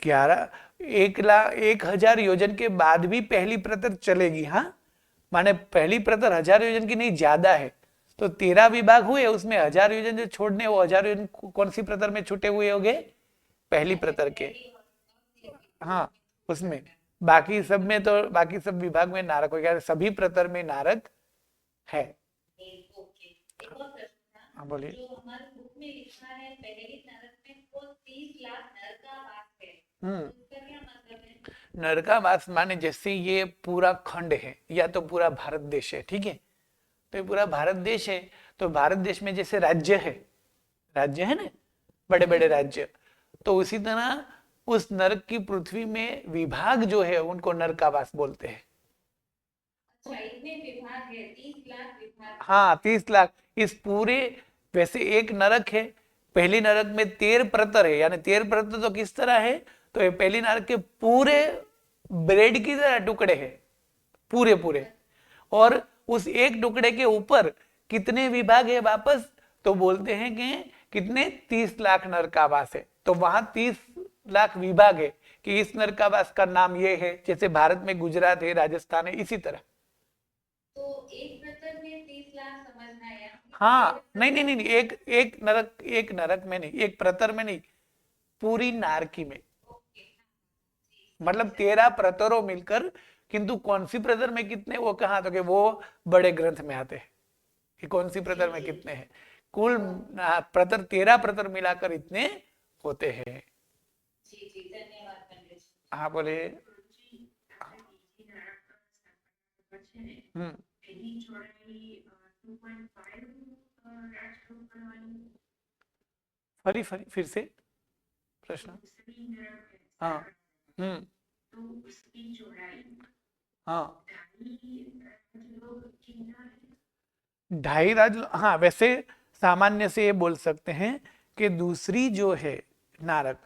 11 1,00,000 योजन के बाद भी पहली प्रतर चलेगी। हाँ, माने पहली प्रतर 1000 योजन की नहीं, ज्यादा है, तो 13 विभाग हुए, उसमें 1000 योजन जो छोड़ने, वो 1000 योजन कौन सी प्रतर में छूटे हुए होंगे? पहली प्रतर के। हाँ, उसमें बाकी सब में, तो बाकी सब विभाग में नारक हो गया, सभी प्रतर में नारक है। ओके। एक और प्रश्न था। हाँ बोलिए। जो हमारे बुक में लिखा है पहली नरक में वो 30 लाख नरकावास है, हम्म, तो इसका क्या मतलब है? नरकावास माने जैसे ये पूरा खंड है या तो पूरा भारत देश है, ठीक है, तो ये पूरा भारत देश है, तो भारत देश में जैसे राज्य है, राज्य है ना, बड़े बड़े राज्य, तो उसी तरह उस नरक की पृथ्वी में विभाग जो है उनको नरकावास बोलते हैं। अच्छा, इतने विभाग है, 30 लाख विभाग। हाँ, 30 लाख इस पूरे। वैसे एक नरक है, पहली नरक में 13 प्रतर है, यानी 13 प्रतर तो किस तरह है? तो ये पहली नरक के पूरे ब्रेड की तरह टुकड़े हैं, पूरे पूरे, और उस एक टुकड़े के ऊपर कितने विभाग है वापस? तो बोलते हैं कि कितने? 30 लाख नरकावास है। तो वहां 30 लाख विभाग है कि इस नरकावास का नाम ये है, जैसे भारत में गुजरात है, राजस्थान है, इसी तरह। तो एक प्रतर में 30 लाख समझना है या हाँ, नहीं नहीं नहीं, एक एक नरक में नहीं, एक प्रतर में नहीं, पूरी नारकी में, ओके। मतलब 13 प्रतरों मिलकर। किंतु कौन सी प्रतर में कितने, वो कहाँ, तो कि वो बड़े ग्रंथ में आते हैं कि कौन सी प्रतर में कितने हैं। कुल प्रतर 13 प्रतर मिलाकर इतने होते हैं। जी जी, धन्यवाद पंडित जी। हाँ बोले। हम्म, फिर से प्रश्न। हाँ, हम्म, हाँ, 2.5 राज, हाँ, वैसे सामान्य से ये बोल सकते हैं कि दूसरी जो है नारक,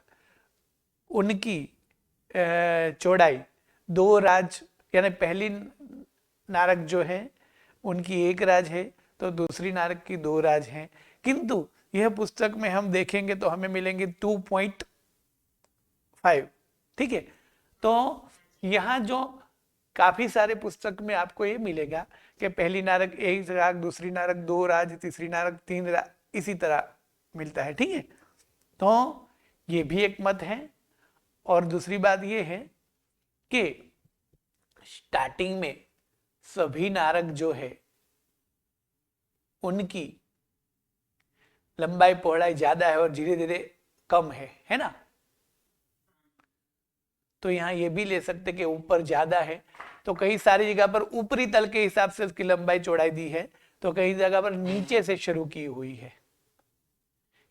उनकी चौड़ाई 2 राज, यानी पहली नारक जो है उनकी 1 राज है, तो दूसरी नारक की 2 राज हैं। किंतु यह पुस्तक में हम देखेंगे तो हमें मिलेंगे 2.5, ठीक है। तो यहाँ जो काफी सारे पुस्तक में आपको ये मिलेगा कि पहली नारक 1 राज, दूसरी नारक 2 राज, तीसरी नारक 3 राज, इसी तरह मिलता है, ठीक है। तो ये भी एक मत है। और दूसरी बात ये है कि स्टार्टिंग में सभी नारक जो है उनकी लंबाई पौड़ाई ज्यादा है और धीरे धीरे कम है ना। तो यहाँ ये भी ले सकते कि ऊपर ज्यादा है, तो कई सारी जगह पर ऊपरी तल के हिसाब से उसकी लंबाई चौड़ाई दी है, तो कई जगह पर नीचे से शुरू की हुई है।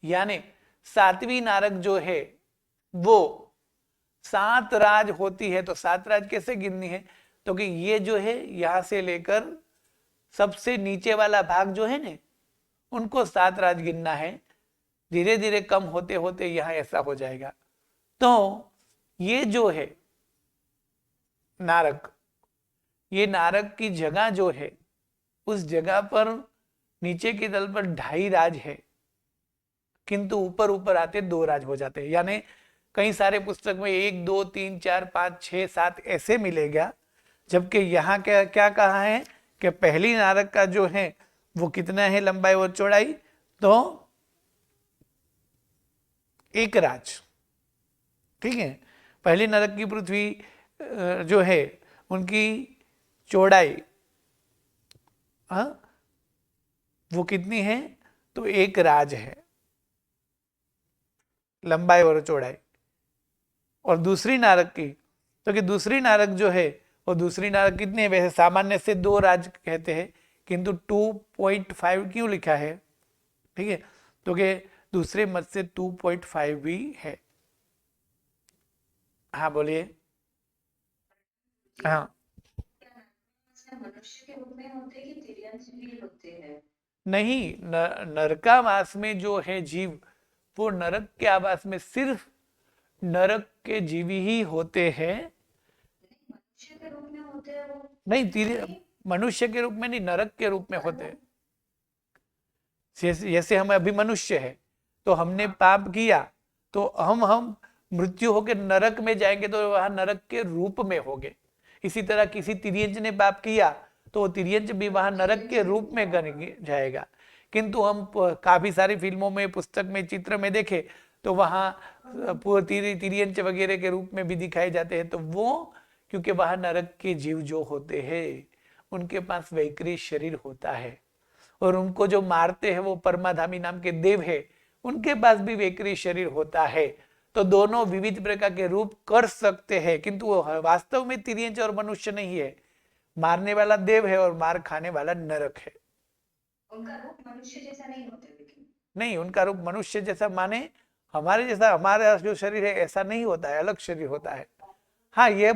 यानी सातवीं नारक जो है वो 7 राज होती है। तो 7 राज कैसे गिननी है, तो कि ये जो है यहां से लेकर सबसे नीचे वाला भाग जो है ना, उनको 7 राज गिनना है। धीरे धीरे कम होते होते यहां ऐसा हो जाएगा। तो ये जो है नारक, ये नारक की जगह जो है उस जगह पर नीचे की तल पर 2.5 राज है, किंतु ऊपर ऊपर आते 2 राज हो जाते हैं। यानी कई सारे पुस्तक में 1 2 3 4 5 6 7 ऐसे मिलेगा, जबकि यहाँ क्या क्या कहा है कि पहली नारक का जो है वो कितना है लंबाई और चौड़ाई, तो 1 राज। ठीक है, पहली नरक की पृथ्वी जो है उनकी चौड़ाई वो कितनी है, तो 1 राज है लंबाई और चौड़ाई। और दूसरी नारक की, तो कि दूसरी नारक जो है वो दूसरी नारक कितनी है, वैसे सामान्य से 2 राज कहते हैं, किंतु 2.5 क्यों लिखा है, ठीक है, तो कि दूसरे मत से 2.5 भी है। हाँ बोलिए। हाँ, मनुष्य के रूप में होते हैं कि तिर्यंश भी होते हैं? नहीं, नरकावास में जो है जीव, वो नरक के आवास में सिर्फ नरक के जीव ही होते हैं। मनुष्य के रूप में होते हैं वो? नहीं, मनुष्य के रूप में नहीं, नरक के रूप में होते हैं। जैसे हम अभी मनुष्य है, तो हमने पाप किया तो हम मृत्यु होकर नरक में जाएंगे, तो वहां नरक के रूप में होंगे। इसी तरह किसी तिर्यंच ने पाप किया तो तिर्यंच भी वहां नरक के रूप में जाएगा। किंतु हम काफी सारी फिल्मों में, पुस्तक में, चित्र में देखे तो वहां तिर्यंच वगैरह के रूप में भी दिखाए जाते हैं। तो वो क्योंकि वहां नरक के जीव जो होते हैं उनके पास वैकृत शरीर होता है, और उनको जो मारते हैं वो परमाधामी नाम के देव है, उनके पास भी वैकृत शरीर होता है। तो दोनों विविध प्रकार के रूप कर सकते हैं, किंतु वो वास्तव में तिर्यंच और मनुष्य नहीं है। मारने वाला देव है और मार खाने वाला नरक है। उनका रूप मनुष्य जैसा नहीं होता, लेकिन नहीं, उनका रूप मनुष्य जैसा माने हमारे जैसा, हमारा जो शरीर है ऐसा नहीं होता है, अलग शरीर होता है। हाँ ये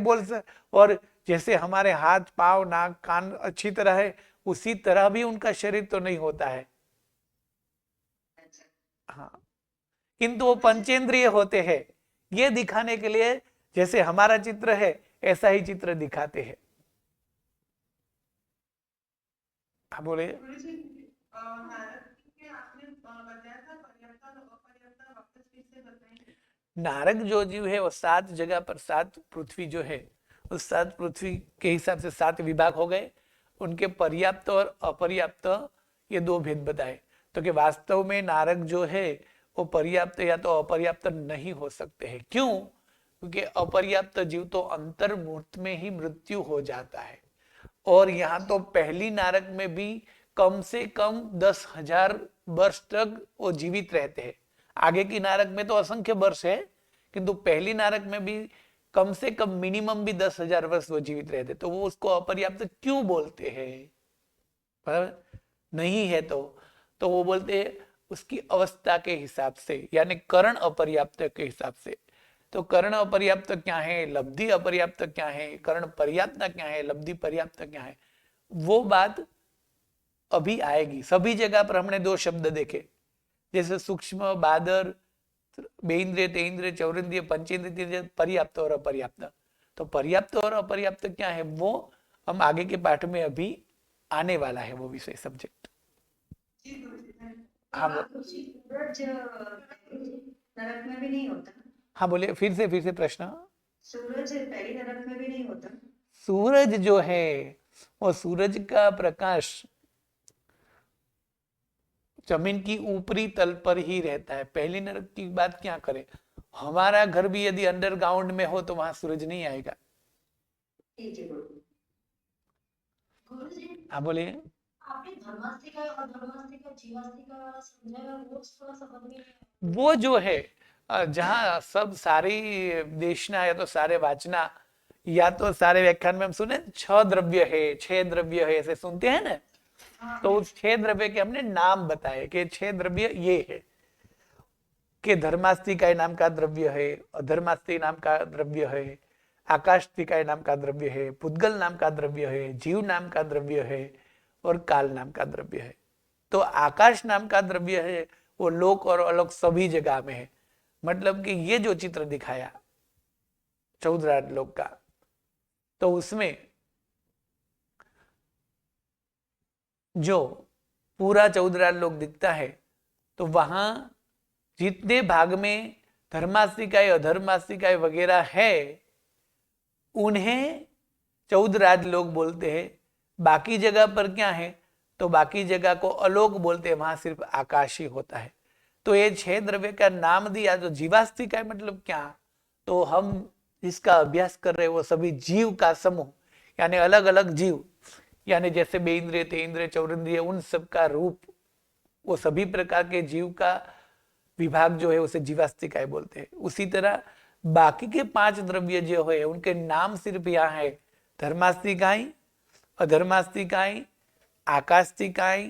और जैसे हमारे हाथ पांव नाक कान अच्छी तरह है, उसी तरह भी उनका शरीर तो नहीं होता है। हाँ, किंतु वो पंचेंद्रिय होते हैं, ये दिखाने के लिए जैसे हमारा चित्र है ऐसा ही चित्र दिखाते हैं। हाँ बोले। नारक जो जीव है वो 7 जगह पर 7 पृथ्वी जो है, उस 7 पृथ्वी के हिसाब से 7 विभाग हो गए। उनके पर्याप्त और अपर्याप्त ये 2 भेद बताए। तो कि वास्तव में नारक जो है वो पर्याप्त या तो अपर्याप्त नहीं हो सकते हैं। क्यों? क्योंकि अपर्याप्त जीव तो अंतर्मुहूर्त में ही मृत्यु हो जाता है, और यहाँ तो पहली नारक में भी कम से कम 10,000 वर्ष तक वो जीवित रहते हैं। आगे की नारक में तो असंख्य वर्ष है, किंतु पहली नारक में भी कम से कम मिनिमम भी 10,000 वर्ष वो जीवित रहते। तो वो उसको अपर्याप्त क्यों बोलते हैं? पर नहीं है तो वो बोलते हैं उसकी अवस्था के हिसाब से, यानी करण अपर्याप्त के हिसाब से। तो कर्ण अपर्याप्त क्या है, लब्धि अपर्याप्त क्या है, कर्ण पर्याप्त क्या है, लब्धि पर्याप्त क्या है, वो बात अभी आएगी। सभी जगह पर हमने 2 शब्द देखे, जैसे सूक्ष्म, बादर, बेइंद्रिय, तेइंद्रिय, चौरिंद्रिय, पंचेंद्रिय, पर्याप्त और अपर्याप्त। तो पर्याप्त और अपर्याप्त क्या है वो हम आगे के पाठ में अभी आने वाला है, वो विषय सब्जेक्ट। हाँ सूरज नरक में भी नहीं होता? हाँ बोलिए, फिर से प्रश्न। सूरज पहली नरक में भी नहीं होता? सूरज जो है वो सूरज का प्रकाश जमीन की ऊपरी तल पर ही रहता है। पहली नरक की बात क्या करें, हमारा घर भी यदि अंडरग्राउंड में हो तो वहां सूरज नहीं आएगा। गुरुजी, हाँ बोलिए। आपने धर्मास्तिका और धर्मास्तिका जीवास्तिका वाला समझाया, वो थोड़ा समझ में नहीं आया। वो जो है जहाँ सब सारी देशना या तो सारे वाचना या तो सारे व्याख्यान में हम सुने 6 द्रव्य है, 6 द्रव्य है, ऐसे सुनते हैं ना। हाँ, तो उस 6 द्रव्य के हमने नाम बताए कि 6 द्रव्य ये है कि धर्मास्तिकाय नाम का द्रव्य है, अधर्मास्ति नाम का द्रव्य है, आकाशतिकाय नाम का द्रव्य है, पुद्गल नाम का द्रव्य है, जीव नाम का द्रव्य है और काल नाम का द्रव्य है। तो आकाश नाम का द्रव्य है वो लोक और अलोक सभी जगह में है। मतलब कि ये जो चित्र दिखाया 14 लोक का, तो उसमें जो पूरा 14 लोक दिखता है तो वहां जितने भाग में धर्मास्तिकाय अधर्मास्तिकाय वगैरह है उन्हें 14 लोग बोलते हैं। बाकी जगह पर क्या है, तो बाकी जगह को अलोक बोलते हैं, वहां सिर्फ आकाश ही होता है। तो ये 6 द्रव्य का नाम दिया। जो जीवास्तिकाय मतलब क्या, तो हम जिसका अभ्यास कर रहे हैं वो सभी जीव का समूह, यानी अलग अलग जीव, यानी जैसे बेइंद्रिय तेंद्रिय चौरिंद्रिय उन सब का रूप, वो सभी प्रकार के जीव का विभाग जो है उसे जीवास्तिकाय बोलते हैं। उसी तरह बाकी के 5 द्रव्य जो है उनके नाम सिर्फ यहाँ है धर्मास्तिकाय, अधर्मास्तिकाय, आकाशतिकाय,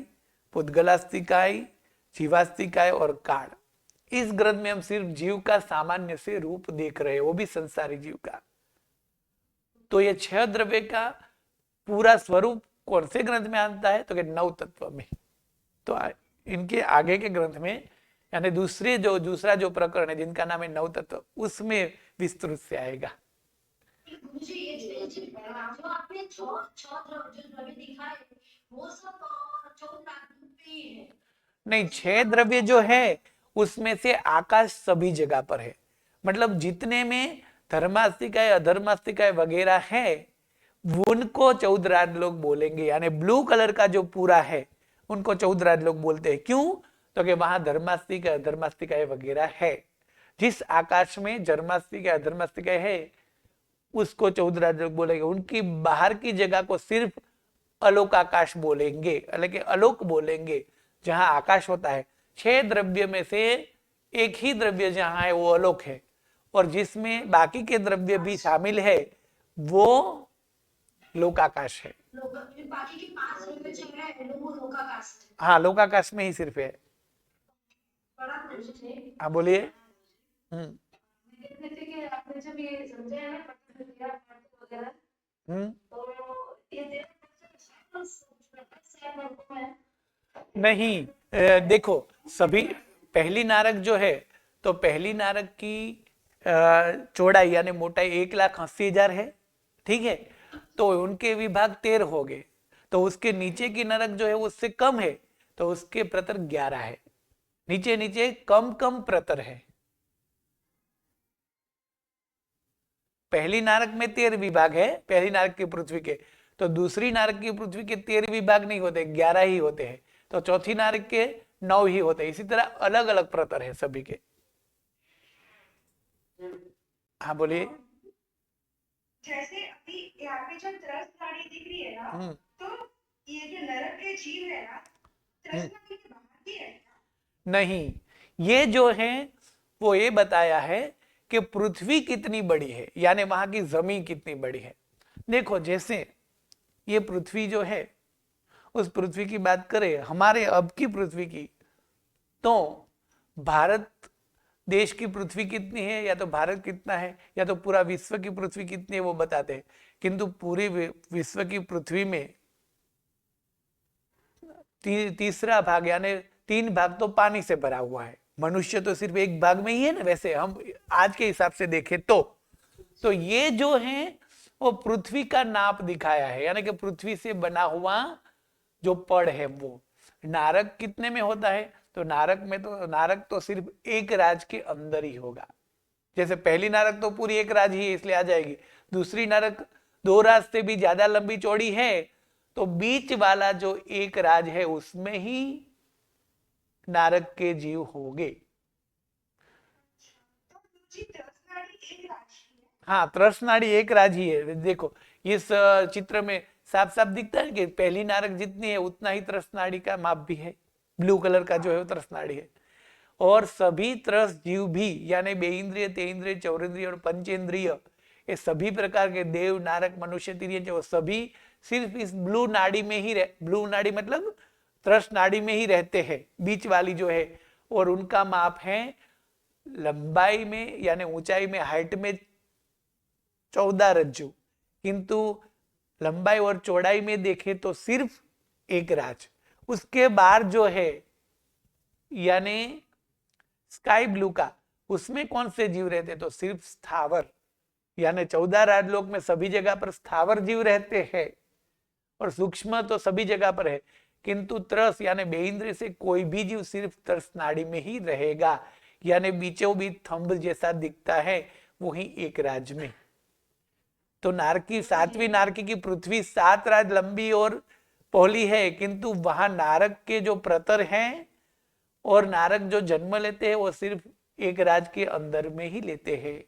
पुद्गलास्तिकाय, जीवास्तिकाय और काल। इस ग्रंथ में हम सिर्फ जीव का सामान्य से रूप देख रहे हैं, वो भी संसारी जीव का। तो ये 6 द्रव्य का पूरा स्वरूप कौन से ग्रंथ में आता है, तो कि 9 तत्व में। तो इनके आगे के ग्रंथ में, यानी दूसरा जो प्रकरण है जिनका नाम है 9 तत्व, उसमें विस्तृत से आएगा। गुरुजी, ये जो आपने जो द्रव्य दिखाए, वो सब 14 पे ही है। नहीं, 6 द्रव्य जो है उसमें से आकाश सभी जगह पर है। मतलब जितने में धर्मास्तिकाय अधर्मास्तिकाय वगैरह है उनको 14 लोग बोलेंगे। यानी ब्लू कलर का जो पूरा है उनको 14 लोग बोलते हैं। क्यों, तो कि वहां धर्मास्तिकाय अधर्मास्तिकाय वगैरह है। जिस आकाश में धर्मास्तिकाय अधर्मास्तिकाय है उसको 14 लोग बोलेंगे। उनकी बाहर की जगह को सिर्फ अलोक आकाश बोलेंगे, हालांकि अलोक बोलेंगे जहां आकाश होता है। 6 द्रव्य में से एक ही द्रव्य जहां है वो अलोक है, और जिसमें बाकी के द्रव्य भी शामिल है वो लोकाकाश है। बाकी के 5 द्रव्य जो है वो लोकाकाश है। हाँ, लोकाकाश में ही सिर्फ है। बड़ा प्रश्न है। हाँ बोलिए। जैसे कि आपने जब ये समझाया ना वगैरह, तो ये नहीं, देखो सभी पहली नारक जो है, तो पहली नारक की चौड़ाई यानी मोटाई 1,80,000 है, ठीक है। तो उनके विभाग 13 हो गए। तो उसके नीचे की नरक जो है उससे कम है, तो उसके प्रतर 11 है। नीचे नीचे कम कम प्रतर है। पहली नारक में 13 विभाग है, पहली नारक की पृथ्वी के। तो दूसरी नारक की पृथ्वी के 13 विभाग नहीं होते, 11 ही होते हैं। तो चौथी नारक के 9 ही होते हैं। इसी तरह अलग अलग प्रतर है सभी के। हाँ बोलिए। जैसे अभी यहाँ पे जो त्रस नाड़ी दिख रही है ना, तो ये जो नरक के जीव है ना, त्रस नाड़ी के बाहर भी है ना? नहीं, ये जो है वो ये बताया है कि पृथ्वी कितनी बड़ी है, यानी वहां की जमीन कितनी बड़ी है। देखो जैसे ये पृथ्वी जो है, उस पृथ्वी की बात करें हमारे अब की पृथ्वी की, तो भारत देश की पृथ्वी कितनी है, या तो भारत कितना है, या तो पूरा विश्व की पृथ्वी कितनी है वो बताते हैं। किंतु पूरी विश्व की पृथ्वी में तीसरा भाग यानी 3 भाग तो पानी से भरा हुआ है। मनुष्य तो सिर्फ 1 भाग में ही है ना, वैसे हम आज के हिसाब से देखें तो ये जो है वो पृथ्वी का नाप दिखाया है, यानी कि पृथ्वी से बना हुआ जो पड़ है वो। नारक कितने में होता है, तो नारक तो सिर्फ एक राज के अंदर ही होगा। जैसे पहली नारक तो पूरी एक राज ही है, इसलिए आ जाएगी। दूसरी नारक 2 राज से भी ज्यादा लंबी चौड़ी है, तो बीच वाला जो एक राज है उसमें ही नारक के जीव होंगे। तो जी त्रस नाड़ी एक राशि है। हाँ, त्रस नाड़ी एक राज ही है। देखो इस चित्र में साफ साफ दिखता है कि पहली नारक जितनी है उतना ही तरस नाड़ी का माप भी है, ब्लू कलर का जो है वो तरस नाड़ी है। और सभी तरस जीव भी यानी बेइंद्रिय, तेइंद्रिय, चौरेंद्रिय और पंचेंद्रिय, ये सभी प्रकार के देव, नारक, मनुष्य, तिर्यंच, वो सभी सिर्फ इस ब्लू नाड़ी में ही ब्लू नाड़ी मतलब तरस नाड़ी में ही रहते हैं, बीच वाली जो है। और उनका माप है लंबाई में यानी ऊंचाई में, हाइट में 14 रज्जु, किंतु लंबाई और चौड़ाई में देखें तो सिर्फ एक राज। उसके बाहर जो है यानी स्काई ब्लू का, उसमें कौन से जीव रहते? तो सिर्फ स्थावर, यानी 14 राजलोक में सभी जगह पर स्थावर जीव रहते हैं और सूक्ष्म तो सभी जगह पर है, किंतु तरस यानी बेइंद्रिय से कोई भी जीव सिर्फ तरस नाड़ी में ही रहेगा, यानी बीचों बीच थंब जैसा दिखता है, वही एक राज में। तो नारकी, 7वीं नारकी की पृथ्वी 7 राज लंबी और पहली है, किंतु वहां नारक के जो प्रतर हैं और नारक जो जन्म लेते हैं वो सिर्फ एक राज के अंदर में ही लेते हैं।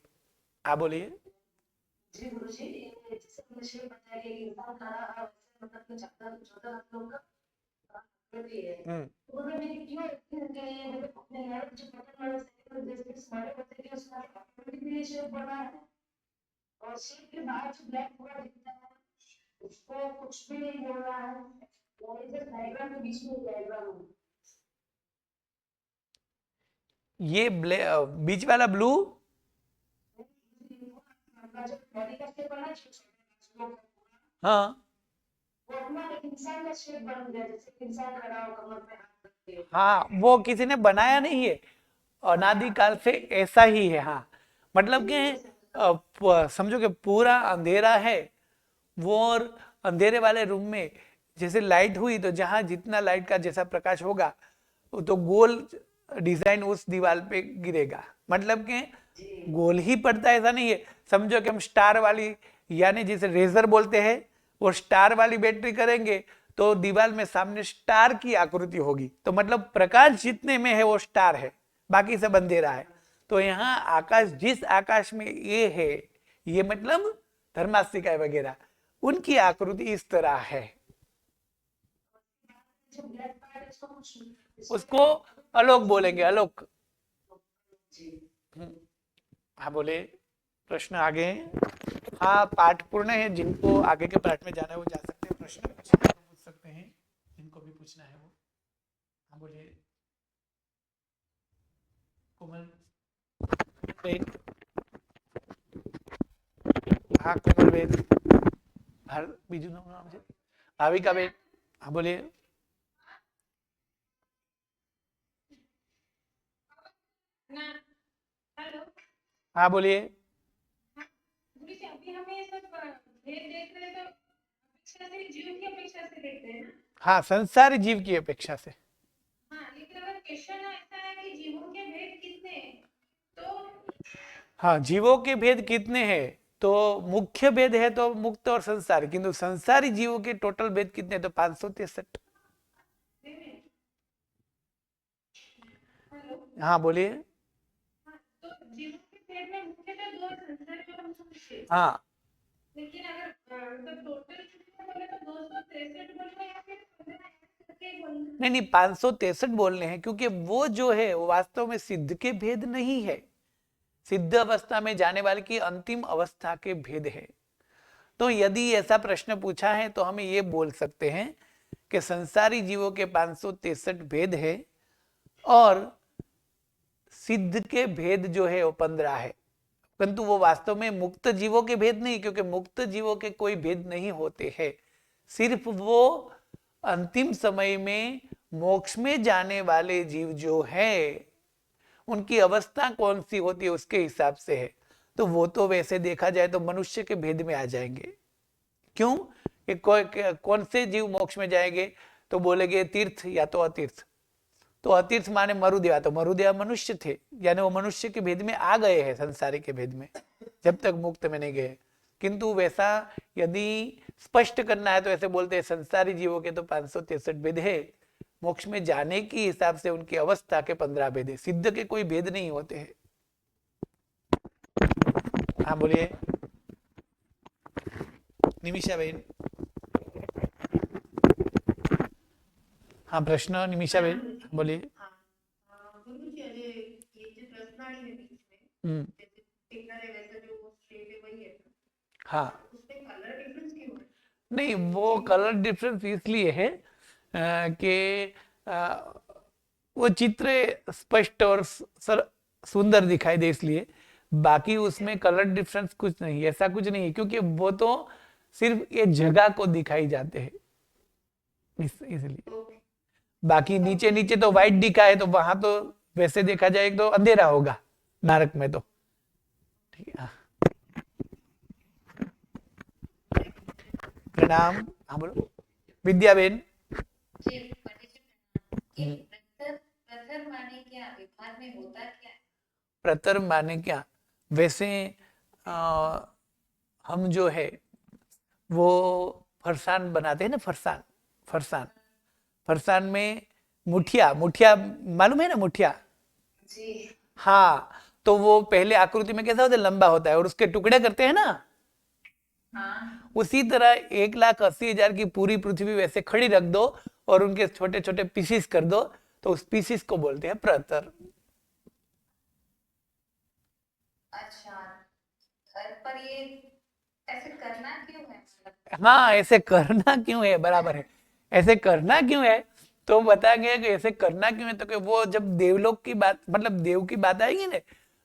आप बोलिए। जी गुरुजी, ये जैसे मुझे बताया कि इंसान खड़ा है, मतलब कि 14 लोग का प्रकृति है। तो मतलब मेरी क्यों अपने नारक जो पतन वाले जैसे स्मार्ट होते हैं उसका प्रकृति शेप बना है, और शेप के बाहर जो ब्लैक पूरा दिखता है उसको कुछ भी नहीं बोल रहा है, और इधर डायग्राम के बीच में डायग्राम है। ये बीच वाला ब्लू, हाँ वो अपना एक इंसान का शेप बन गया, जैसे इंसान खड़ा हो कमर पे हाथ रख के। हाँ, वो किसी ने बनाया नहीं है, अनादिकाल से ऐसा ही है। हाँ, मतलब कि समझो कि पूरा अंधेरा है वो, और अंधेरे वाले रूम में जैसे लाइट हुई तो जहां जितना लाइट का जैसा प्रकाश होगा तो गोल डिजाइन उस दीवार पे गिरेगा, मतलब कि गोल ही पड़ता है ऐसा नहीं है। समझो कि हम स्टार वाली यानी जिसे रेजर बोलते हैं, वो स्टार वाली बैटरी करेंगे तो दीवार में सामने स्टार की आकृति होगी, तो मतलब प्रकाश जितने में है वो स्टार है, बाकी सब अंधेरा है। तो यहाँ आकाश, जिस आकाश में ये है, ये मतलब धर्मास्तिका वगैरह, उनकी आकृति इस तरह है। उसको आलोक बोलेंगे, आलोक। हाँ बोले, प्रश्न आगे। हाँ, पाठ पूर्ण है, जिनको आगे के पाठ में जाना है वो जा सकते हैं, प्रश्न पूछ सकते हैं, जिनको भी पूछना है वो। हाँ बोलिए कोमल बेन। हाँ कोमल बेन, बीजू नाम से भाविका बेन। हाँ बोलिए। हाँ बोलिए। अभी हमें ये सब भेद देख रहे हैं तो अपेक्षा से जीव की अपेक्षा से देखते हैं ना। हाँ, संसारी जीव की अपेक्षा से। हाँ, लेकिन अगर क्वेश्चन ऐसा है कि जीवों के भेद कितने हैं, तो हाँ, जीवों के भेद कितने हैं, तो मुख्य भेद है तो मुक्त और संसारी, किंतु संसारी जीवों के टोटल भेद कितने, तो 563। हाँ बोलिए। तो जीवों के भेद में मुख्य तो 2 संसारी और मुक्त। हाँ, लेकिन अगर टोटल बोले तो 263 बोलना या फिर 15 बोलना? नहीं 563 बोलने हैं, क्योंकि वो जो है वो वास्तव में सिद्ध के भेद नहीं है, सिद्ध अवस्था में जाने वाले की अंतिम अवस्था के भेद है। तो यदि ऐसा प्रश्न पूछा है तो हम ये बोल सकते हैं कि संसारी जीवों के 563 भेद है और सिद्ध के भेद जो है वो 15 है, परंतु वो वास्तव में मुक्त जीवों के भेद नहीं, क्योंकि मुक्त जीवों के कोई भेद नहीं होते हैं। सिर्फ वो अंतिम समय में मोक्ष में जाने वाले जीव जो है उनकी अवस्था कौन सी होती है उसके हिसाब से है। तो वो तो वैसे देखा जाए तो मनुष्य के भेद में आ जाएंगे। क्यों कि कौन से जीव मोक्ष में जाएंगे, तो बोलेंगे तीर्थ या तो अतीर्थ। तो अतीर्थ माने मरुदेवा, तो मरुदेवा मनुष्य थे, यानी वो मनुष्य के भेद में आ गए हैं संसारी के भेद में, जब तक मुक्त में नहीं गए। किंतु वैसा यदि स्पष्ट करना है तो ऐसे बोलते हैं संसारी जीवों के तो 563 भेद है, मोक्ष में जाने के हिसाब से उनकी अवस्था के 15 भेद है, सिद्ध के कोई भेद नहीं होते हैं। हाँ बोलिए निमिषा बहन। हाँ, प्रश्न निमिषा बेन बोलिए। गुरुजी अरे ये जो रसनाड़ी है बीच में हम्म, जैसे टिकरा है वैसा जो स्ट्रेट है वही है हाँ, उसमें कलर डिफरेंस क्यों है? नहीं वो कलर डिफरेंस इसलिए है कि वो चित्र स्पष्ट और सुंदर दिखाई दे इसलिए। बाकी उसमें कलर डिफरेंस कुछ नहीं, ऐसा कुछ नहीं है, क्योंकि वो तो सिर्फ ये जगह को दिखाई जाते हैं इसलिए। ओके बाकी नीचे नीचे तो व्हाइट दिखा है, तो वहां तो वैसे देखा जाए तो अंधेरा होगा नारक में तो। ठीक है, हाँ। प्रणाम। हाँ बोलो विद्याबेन। जी ये प्रथर प्रथर माने क्या, विभाग में होता क्या है? प्रतर माने क्या, वैसे आ, हम जो है वो फरसान बनाते हैं ना, फरसान फरसान फरसान में मुठिया मुठिया मालूम है ना, मुठिया। जी हाँ, तो वो पहले आकृति में कैसा होता है, लंबा होता है और उसके टुकड़े करते हैं ना। हाँ उसी तरह 1,80,000 की पूरी पृथ्वी वैसे खड़ी रख दो और उनके छोटे छोटे पीसीस कर दो, तो उस पीसीस को बोलते हैं प्रतर। अच्छा, पर ये ऐसे करना क्यों है? हाँ, ऐसे करना क्यों है, बराबर है, ऐसे करना क्यों है। तो बताया गया कि ऐसे करना क्यों है, तो कि वो जब देवलोक की बात, मतलब देव की बात आएगी ना,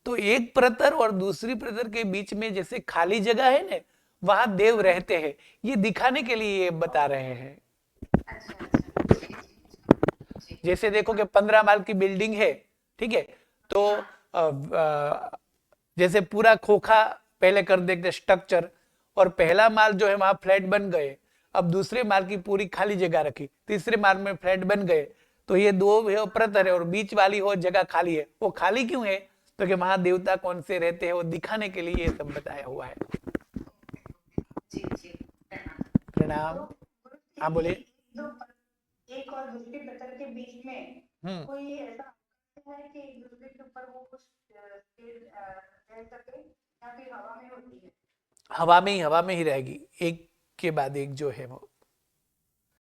तो एक प्रतर और दूसरी प्रतर के बीच में जैसे खाली जगह है ना, वहां देव रहते हैं, ये दिखाने के लिए ये बता रहे हैं। अच्छा अच्छा जी जी जी जैसे देखो कि 15 माल की बिल्डिंग है, ठीक है, तो जैसे पूरा खोखा पहले कर देते स्ट्रक्चर, और पहला माल जो है वहां फ्लैट बन गए, अब दूसरे माल की पूरी खाली जगह रखी, तीसरे माल में फ्लैट बन गए, तो ये दो है प्रतर है और बीच वाली हो जगह खाली है। वो खाली क्यों है, तो कि वहां देवता कौन से रहते हैं वो दिखाने के लिए ये सब बताया हुआ है। जी जी प्रणाम। प्रणाम। गुरुजी हाँ बोलिए। जो एक और दूसरी प्रतर के बीच में हम्म, कोई ऐसा है कि एक दूसरे के ऊपर वो कुछ रह सके या फिर हवा में होती है? हवा में ही रहेगी, एक के बाद एक जो है वो।